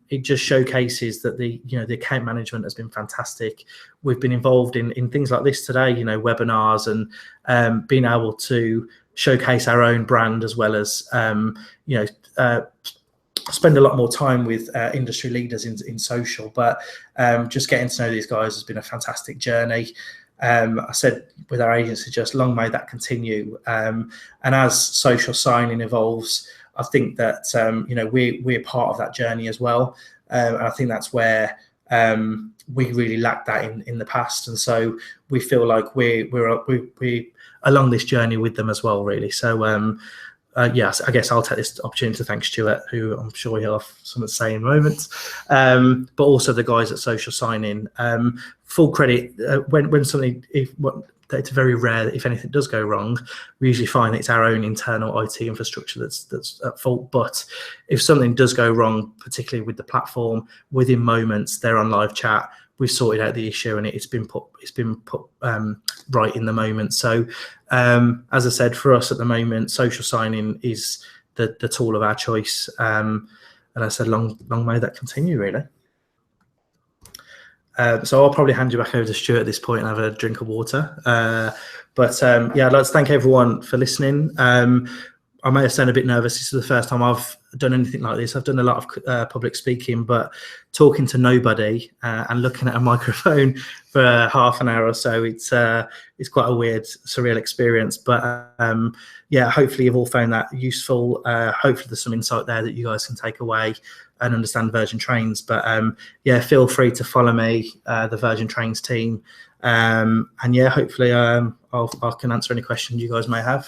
it just showcases that the account management has been fantastic. We've been involved in things like this today, webinars, and being able to showcase our own brand, as well as spend a lot more time with industry leaders in social. But just getting to know these guys has been a fantastic journey. I said with our agency, just long may that continue. And as social signing evolves, I think that we're part of that journey as well. And I think that's where we really lacked that in the past, and so we feel like we're along this journey with them as well, really. So yes, I guess I'll take this opportunity to thank Stuart, who I'm sure he'll have something to say in a moment, but also the guys at Social Signing. Full credit when something, it's very rare that if anything does go wrong, we usually find it's our own internal IT infrastructure that's at fault. But if something does go wrong, particularly with the platform, within moments they're on live chat, we've sorted out the issue, and it's been put right in the moment. So as I said, for us at the moment, social signing is the tool of our choice, and I said long may that continue, really. So I'll probably hand you back over to Stuart at this point and have a drink of water. Yeah, I'd like to thank everyone for listening. I may have sounded a bit nervous. This is the first time I've done anything like this. I've done a lot of public speaking, but talking to nobody and looking at a microphone for half an hour or so, it's quite a weird, surreal experience. But yeah, hopefully you've all found that useful. Hopefully there's some insight there that you guys can take away and understand Virgin Trains. But yeah, feel free to follow me, the Virgin Trains team. And yeah, hopefully I can answer any questions you guys may have.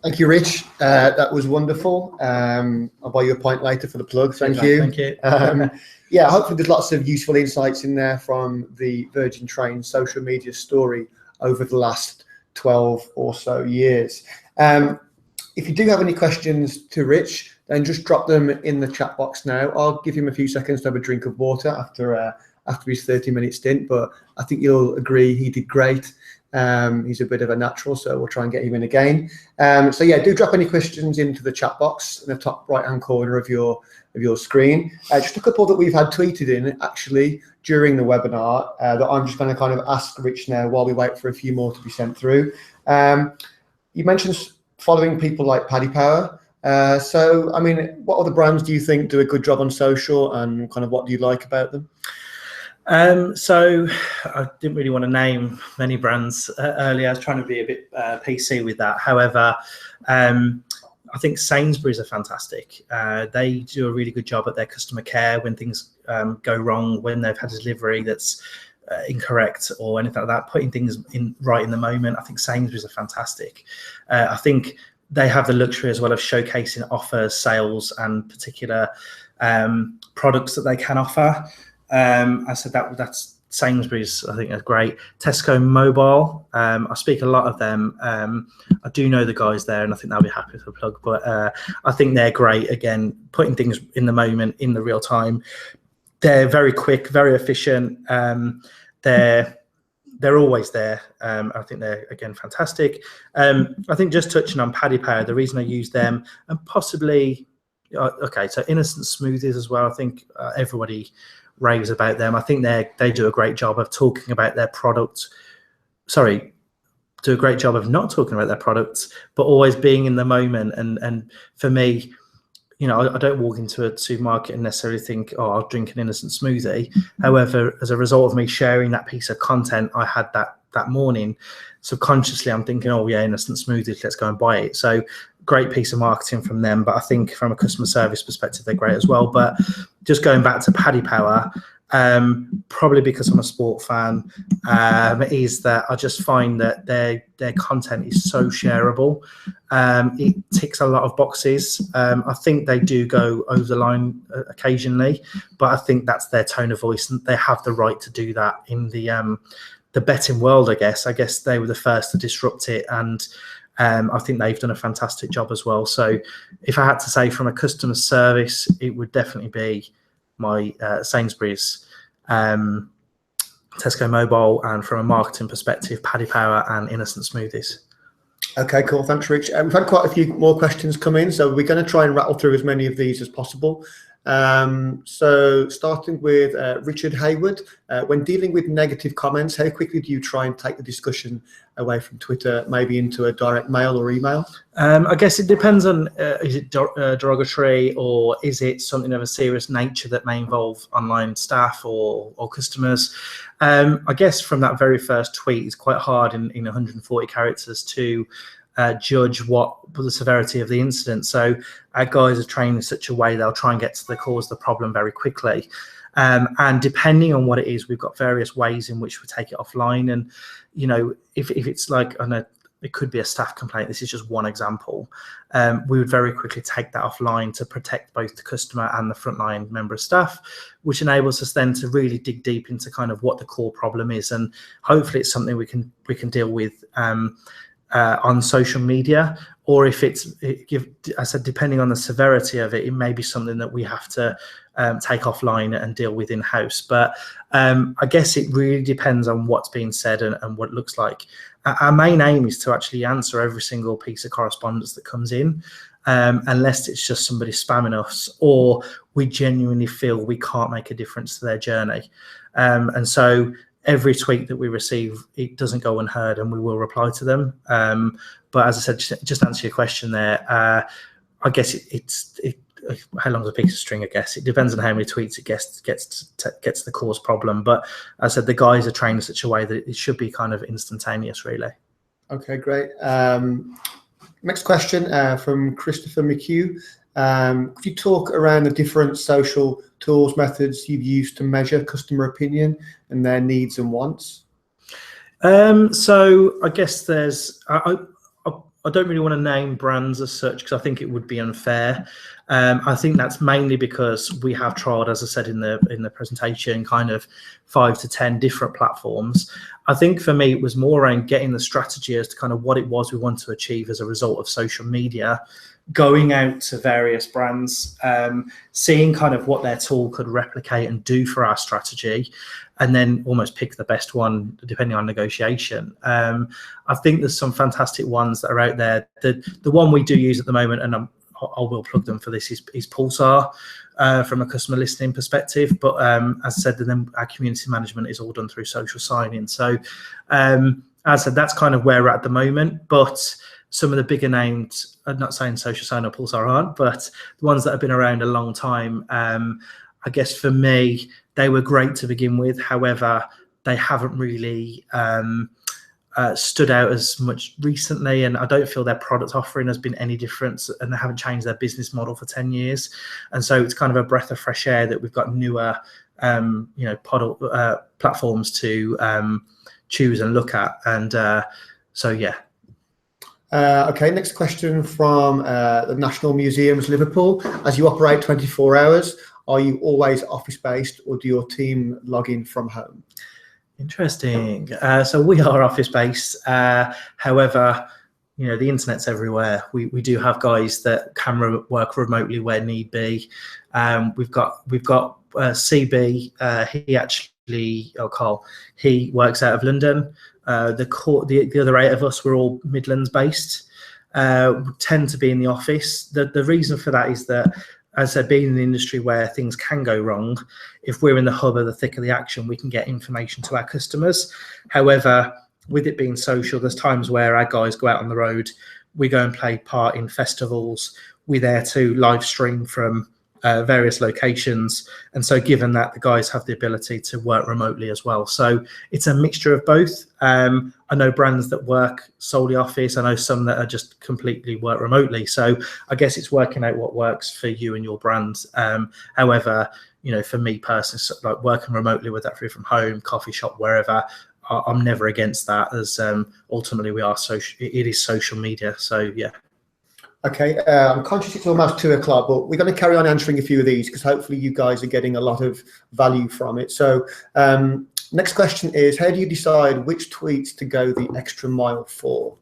Thank you, Rich. That was wonderful. I'll buy you a pint later for the plug. Thank you. Thank you. Yeah, hopefully there's lots of useful insights in there from the Virgin Trains social media story over the last 12 or so years. If you do have any questions to Rich, then just drop them in the chat box now. I'll give him a few seconds to have a drink of water after his 30-minute stint, but I think you'll agree he did great. He's a bit of a natural, so we'll try and get him in again. So yeah, do drop any questions into the chat box in the top right-hand corner of your screen. Just a couple that we've had tweeted in actually during the webinar that I'm just going to kind of ask Rich now while we wait for a few more to be sent through. You mentioned following people like Paddy Power. So, I mean, what other brands do you think do a good job on social, and kind of what do you like about them? So I didn't really want to name many brands earlier. I was trying to be a bit PC with that. However, I think Sainsbury's are fantastic. They do a really good job at their customer care when things go wrong, when they've had a delivery that's incorrect or anything like that, putting things right in the moment. I think Sainsbury's are fantastic. I think they have the luxury as well of showcasing offers, sales, and particular products that they can offer. I said that's Sainsbury's, I think, are great. Tesco Mobile, I speak a lot of them. I do know the guys there, and I think they'll be happy with the plug. But I think they're great. Again, putting things in the moment, in the real time. They're very quick, very efficient. They're always there. I think they're, again, fantastic. I think just touching on Paddy Power, the reason I use them, and possibly, okay, so Innocent Smoothies as well. I think everybody raves about them. I think they do a great job of talking about their product. Sorry, do a great job of not talking about their products, but always being in the moment. And for me, you know, I don't walk into a supermarket and necessarily think, oh, I'll drink an Innocent smoothie. However, as a result of me sharing that piece of content I had that morning, subconsciously I'm thinking, oh yeah, Innocent smoothies, let's go and buy it. So great piece of marketing from them. But I think from a customer service perspective, they're great as well. But just going back to Paddy Power, probably because I'm a sport fan, is that I just find that their content is so shareable. It ticks a lot of boxes. I think they do go over the line occasionally, but I think that's their tone of voice, and they have the right to do that in the betting world. I guess they were the first to disrupt it, and I think they've done a fantastic job as well. So if I had to say from a customer service, it would definitely be my Sainsbury's, Tesco Mobile, and from a marketing perspective, Paddy Power and Innocent Smoothies. Okay, cool. Thanks, Rich. We've had quite a few more questions come in, so we're going to try and rattle through as many of these as possible. So starting with Richard Hayward, when dealing with negative comments, how quickly do you try and take the discussion away from Twitter, maybe into a direct mail or email? I guess it depends on, is it derogatory, or is it something of a serious nature that may involve online staff or customers? I guess from that very first tweet, it's quite hard in 140 characters to judge what the severity of the incident. So our guys are trained in such a way they'll try and get to the cause of the problem very quickly. And depending on what it is, we've got various ways in which we take it offline. And, you know, if it's like, I know it could be a staff complaint, this is just one example, we would very quickly take that offline to protect both the customer and the frontline member of staff, which enables us then to really dig deep into kind of what the core problem is. And hopefully it's something we can deal with on social media, or if I said, depending on the severity of it, it may be something that we have to take offline and deal with in-house. But I guess it really depends on what's being said and what it looks like. Our main aim is to actually answer every single piece of correspondence that comes in, unless it's just somebody spamming us or we genuinely feel we can't make a difference to their journey. And so every tweet that we receive, it doesn't go unheard, and we will reply to them. But as I said, just to answer your question there, I guess it's how long's a piece of string? I guess it depends on how many tweets it gets to the cause problem. But as I said, the guys are trained in such a way that it should be kind of instantaneous, really. Okay, great. Next question from Christopher McHugh. Could you talk around the different social tools, methods you've used to measure customer opinion and their needs and wants? So I guess there's, I don't really want to name brands as such, because I think it would be unfair. I think that's mainly because we have trialed, as I said in the presentation, kind of 5 to 10 different platforms. I think for me, it was more around getting the strategy as to kind of what it was we want to achieve as a result of social media, going out to various brands, seeing kind of what their tool could replicate and do for our strategy, and then almost pick the best one depending on negotiation. I think there's some fantastic ones that are out there. The one we do use at the moment, and I will plug them for this, is Pulsar, from a customer listening perspective. But as I said, then our community management is all done through social signing. So as I said, that's kind of where we're at the moment. But some of the bigger names, I'm not saying social sign or Pulsar aren't, but the ones that have been around a long time, I guess for me, they were great to begin with. However, they haven't really stood out as much recently, and I don't feel their product offering has been any different, and they haven't changed their business model for 10 years. And so it's kind of a breath of fresh air that we've got newer platforms to choose and look at. And so, yeah. Okay, next question from the National Museums, Liverpool. As you operate 24 hours, are you always office-based, or do your team log in from home? Interesting. So we are office based. However, the internet's everywhere. We do have guys that can work remotely where need be. We've got CB. Carl. He works out of London. The other 8 of us were all Midlands based. Tend to be in the office. The reason for that is that, as I said, being in the industry where things can go wrong, if we're in the hub of the thick of the action, we can get information to our customers. However, with it being social, there's times where our guys go out on the road, we go and play part in festivals, we're there to live stream from various locations. And so given that, the guys have the ability to work remotely as well. So it's a mixture of both. I know brands that work solely office. I know some that are just completely work remotely. So I guess it's working out what works for you and your brand. However, for me personally, like working remotely, whether that's from home, coffee shop, wherever, I'm never against that, as ultimately we are social. It is social media. So yeah. Okay, I'm conscious it's almost 2 o'clock, but we're going to carry on answering a few of these because hopefully you guys are getting a lot of value from it. So next question is, how do you decide which tweets to go the extra mile for?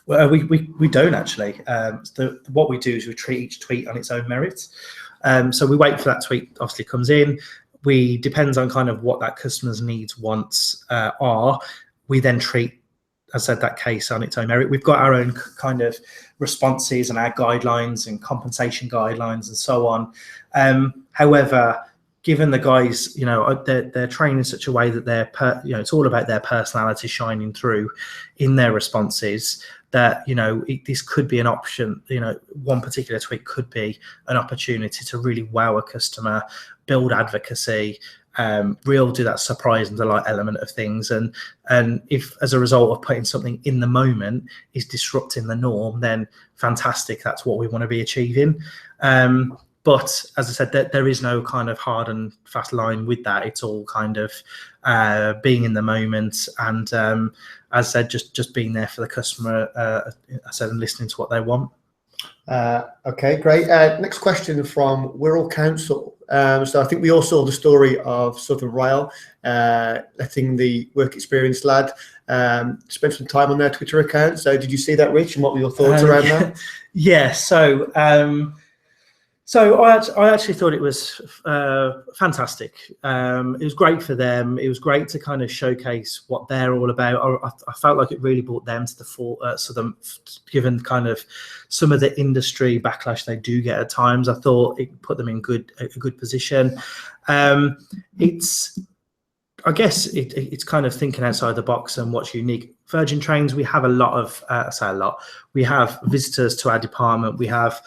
Well, we don't actually. What we do is we treat each tweet on its own merit. So we wait for that tweet obviously comes in. Depends on kind of what that customer's needs, wants are. We then treat, as I said, that case on its own merit. We've got our own kind of responses and our guidelines and compensation guidelines and so on. However, given the guys, they're trained in such a way that it's all about their personality shining through in their responses, that, this could be an option. One particular tweet could be an opportunity to really wow a customer, build advocacy, do that surprise and delight element of things. And if, as a result of putting something in the moment, is disrupting the norm, then fantastic. That's what we want to be achieving. But as I said, there is no kind of hard and fast line with that. It's all kind of being in the moment, and as I said, just being there for the customer. And listening to what they want. Okay, great. Next question from Wirral Council. So I think we all saw the story of Southern Rail letting the work experience lad spend some time on their Twitter account. So did you see that, Rich? And what were your thoughts around that? Yeah. So I actually thought it was fantastic. It was great for them. It was great to kind of showcase what they're all about. I felt like it really brought them to the fore. Given kind of some of the industry backlash they do get at times, I thought it put them in a good position. I guess it's kind of thinking outside the box and what's unique. Virgin Trains, we have a lot of, we have visitors to our department, we have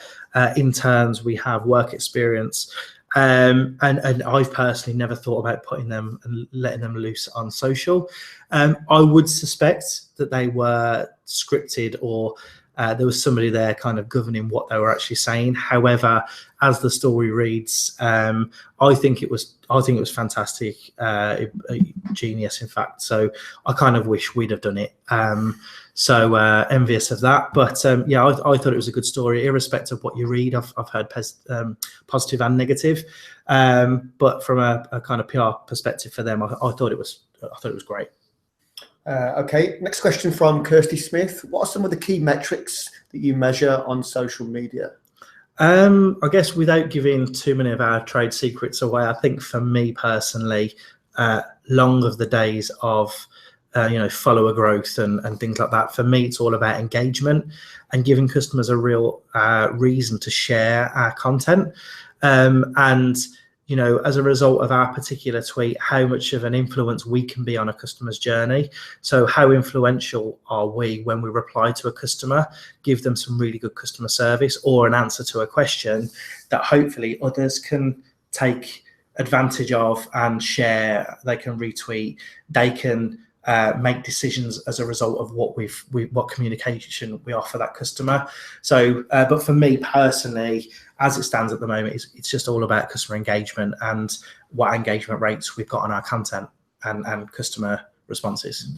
interns, we have work experience. And I've personally never thought about putting them and letting them loose on social. I would suspect that they were scripted, or there was somebody there kind of governing what they were actually saying. However, as the story reads, I think it was fantastic, genius, in fact. So I kind of wish we'd have done it. So envious of that. But yeah, I thought it was a good story, irrespective of what you read. I've heard positive and negative, but from a kind of PR perspective for them, I thought it was great. Okay, next question from Kirsty Smith. What are some of the key metrics that you measure on social media? I guess without giving too many of our trade secrets away, I think for me personally, long of the days of follower growth and things like that. For me, it's all about engagement and giving customers a real reason to share our content. And as a result of our particular tweet, how much of an influence we can be on a customer's journey. So how influential are we when we reply to a customer, give them some really good customer service or an answer to a question that hopefully others can take advantage of and share. They can retweet, they can make decisions as a result of what communication we offer that customer. So, but for me personally, as it stands at the moment, it's just all about customer engagement and what engagement rates we've got on our content and customer responses.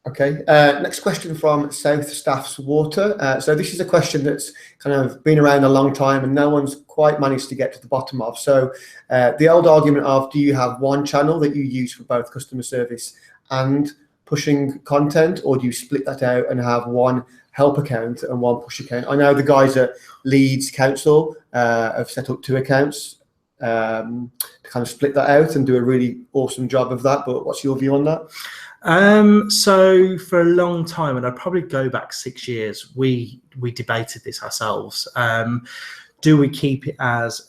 Okay, next question from South Staff's Water. So this is a question that's kind of been around a long time and no one's quite managed to get to the bottom of. So the old argument of, do you have one channel that you use for both customer service and pushing content, or do you split that out and have one help account and one push account? I know the guys at Leeds Council have set up 2 accounts to kind of split that out and do a really awesome job of that, but what's your view on that? So for a long time, and I'd probably go back 6 years, we debated this ourselves. Do we keep it as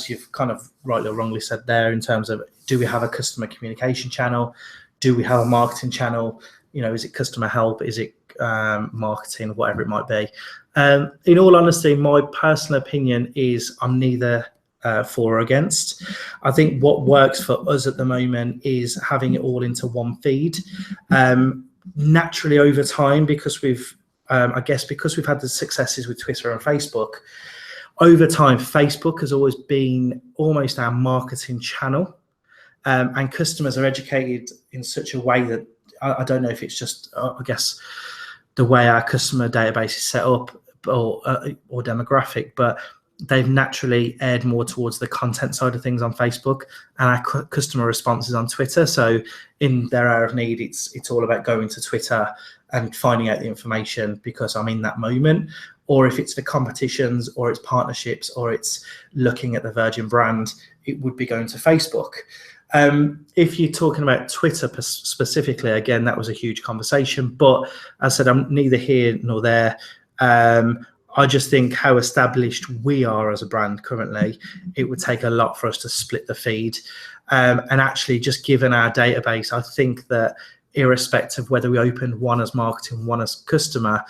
you've kind of rightly or wrongly said there, in terms of, do we have a customer communication channel? Do we have a marketing channel? You know, is it customer help? Is it marketing, whatever it might be? In all honesty, my personal opinion is I'm neither for or against. I think what works for us at the moment is having it all into one feed. Naturally, over time, because we've I guess because we've had the successes with Twitter and Facebook, over time Facebook has always been almost our marketing channel, and customers are educated in such a way that I don't know if it's just I guess the way our customer database is set up or demographic, but they've naturally aired more towards the content side of things on Facebook, and our customer responses on Twitter. So in their hour of need, it's all about going to Twitter and finding out the information because I'm in that moment. Or if it's the competitions or it's partnerships or it's looking at the Virgin brand, it would be going to Facebook. If you're talking about Twitter specifically, again, that was a huge conversation. But as I said, I'm neither here nor there. I just think how established we are as a brand currently, it would take a lot for us to split the feed. And actually, just given our database, I think that irrespective of whether we opened one as marketing, one as customer,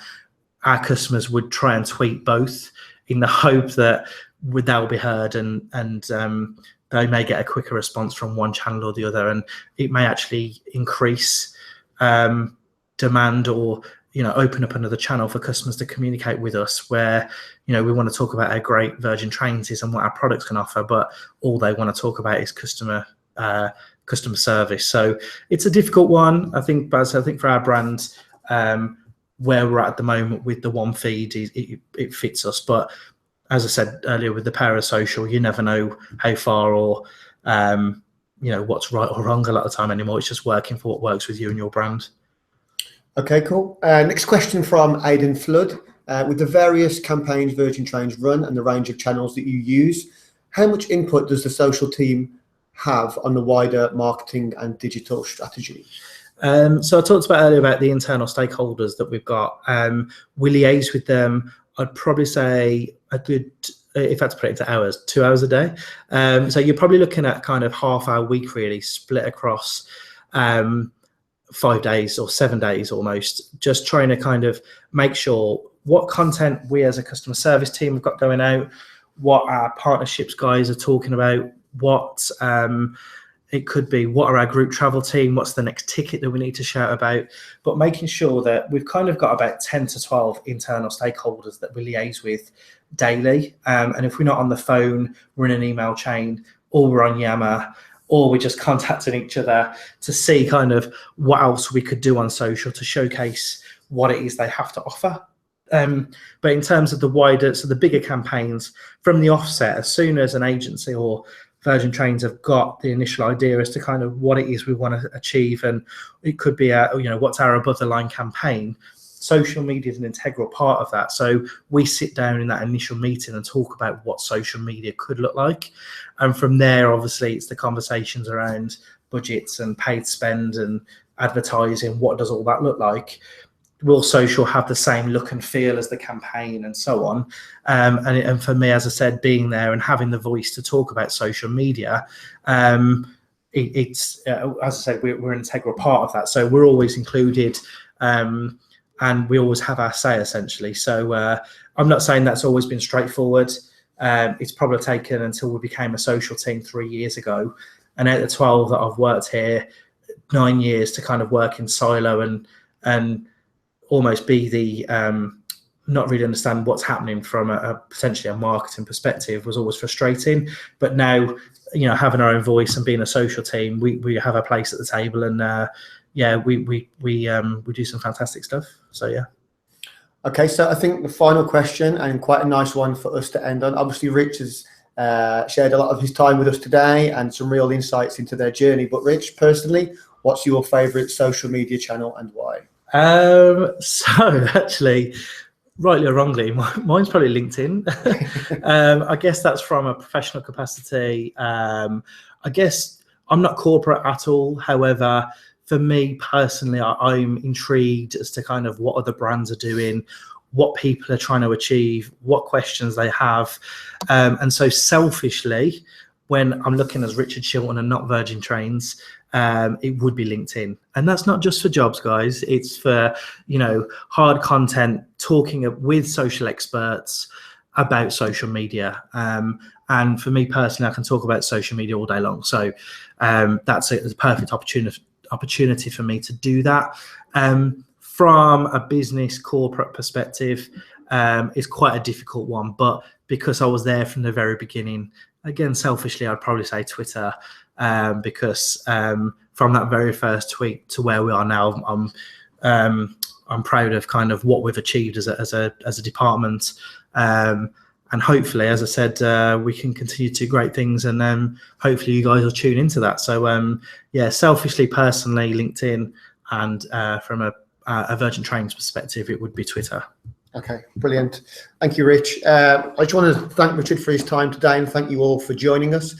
our customers would try and tweet both in the hope that they'll be heard and they may get a quicker response from one channel or the other, and it may actually increase demand or open up another channel for customers to communicate with us, where we want to talk about how great Virgin Trains is and what our products can offer, but all they want to talk about is customer service. So it's a difficult one, I think, Baz. I think for our brand, where we're at the moment with the one feed, it fits us. But as I said earlier, with the power of social, you never know how far or what's right or wrong a lot of the time anymore. It's just working for what works with you and your brand. Okay, cool. Next question from Aidan Flood. With the various campaigns Virgin Trains run and the range of channels that you use, how much input does the social team have on the wider marketing and digital strategy? So I talked about earlier about the internal stakeholders that we've got. We liaise with them. I'd probably say a good, if I had to put it into hours, 2 hours a day. So you're probably looking at kind of half our week really split across 5 days or 7 days almost, just trying to kind of make sure what content we as a customer service team have got going out, what our partnerships guys are talking about, what it could be, what are our group travel team, what's the next ticket that we need to shout about, but making sure that we've kind of got about 10 to 12 internal stakeholders that we liaise with daily. And if we're not on the phone, we're in an email chain, or we're on Yammer, or we're just contacting each other to see kind of what else we could do on social to showcase what it is they have to offer. But in terms of the wider, so the bigger campaigns from the offset, as soon as an agency or Virgin Trains have got the initial idea as to kind of what it is we want to achieve, and it could be what's our above the line campaign. Social media is an integral part of that. So we sit down in that initial meeting and talk about what social media could look like. And from there, obviously, it's the conversations around budgets and paid spend and advertising. What does all that look like? Will social have the same look and feel as the campaign, and so on? And for me, as I said, being there and having the voice to talk about social media, it's as I said, we're an integral part of that. So we're always included. And we always have our say, essentially. So I'm not saying that's always been straightforward. It's probably taken until we became a social team 3 years ago. And out of the 12 that I've worked here, 9 years to kind of work in silo and almost be the, not really understand what's happening from a potentially a marketing perspective was always frustrating. But now, having our own voice and being a social team, we have a place at the table, and yeah, we do some fantastic stuff. So yeah. Okay, so I think the final question, and quite a nice one for us to end on. Obviously, Rich has shared a lot of his time with us today and some real insights into their journey. But Rich, personally, what's your favourite social media channel and why? So actually, rightly or wrongly, mine's probably LinkedIn. I guess that's from a professional capacity. I guess I'm not corporate at all. However, for me personally, I'm intrigued as to kind of what other brands are doing, what people are trying to achieve, what questions they have. And so selfishly, when I'm looking as Richard Shilton and not Virgin Trains, it would be LinkedIn. And that's not just for jobs, guys. It's for, hard content, talking with social experts about social media. And for me personally, I can talk about social media all day long. So that's a perfect opportunity for me to do that. From a business corporate perspective, it's quite a difficult one, but because I was there from the very beginning, again, selfishly, I'd probably say Twitter, because from that very first tweet to where we are now, I'm proud of kind of what we've achieved as a department, and hopefully, as I said, we can continue to do great things, and hopefully you guys will tune into that. So yeah, selfishly, personally, LinkedIn, and from a Virgin Trains perspective, it would be Twitter. Okay, brilliant. Thank you, Rich. I just want to thank Richard for his time today, and thank you all for joining us.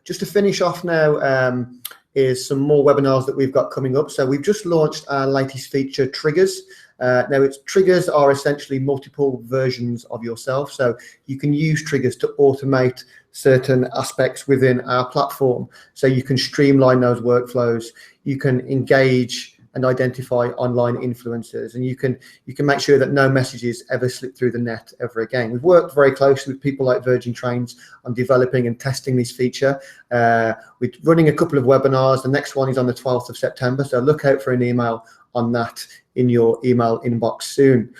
Just to finish off now, is some more webinars that we've got coming up. So we've just launched our latest feature, Triggers. Now, triggers are essentially multiple versions of yourself. So you can use triggers to automate certain aspects within our platform. So you can streamline those workflows. You can engage and identify online influencers, and you can make sure that no messages ever slip through the net ever again. We've worked very closely with people like Virgin Trains on developing and testing this feature. We're running a couple of webinars. The next one is on the 12th of September, so look out for an email on that in your email inbox soon.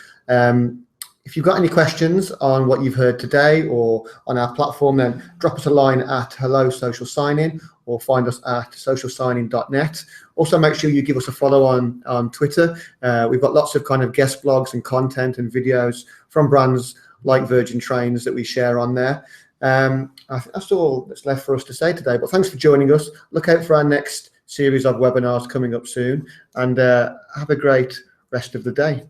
If you've got any questions on what you've heard today or on our platform, then drop us a line at Hello Social Sign-In, or find us at socialsignin.net. Also, make sure you give us a follow on Twitter. We've got lots of kind of guest blogs and content and videos from brands like Virgin Trains that we share on there. I think that's all that's left for us to say today, but thanks for joining us. Look out for our next series of webinars coming up soon, and have a great rest of the day.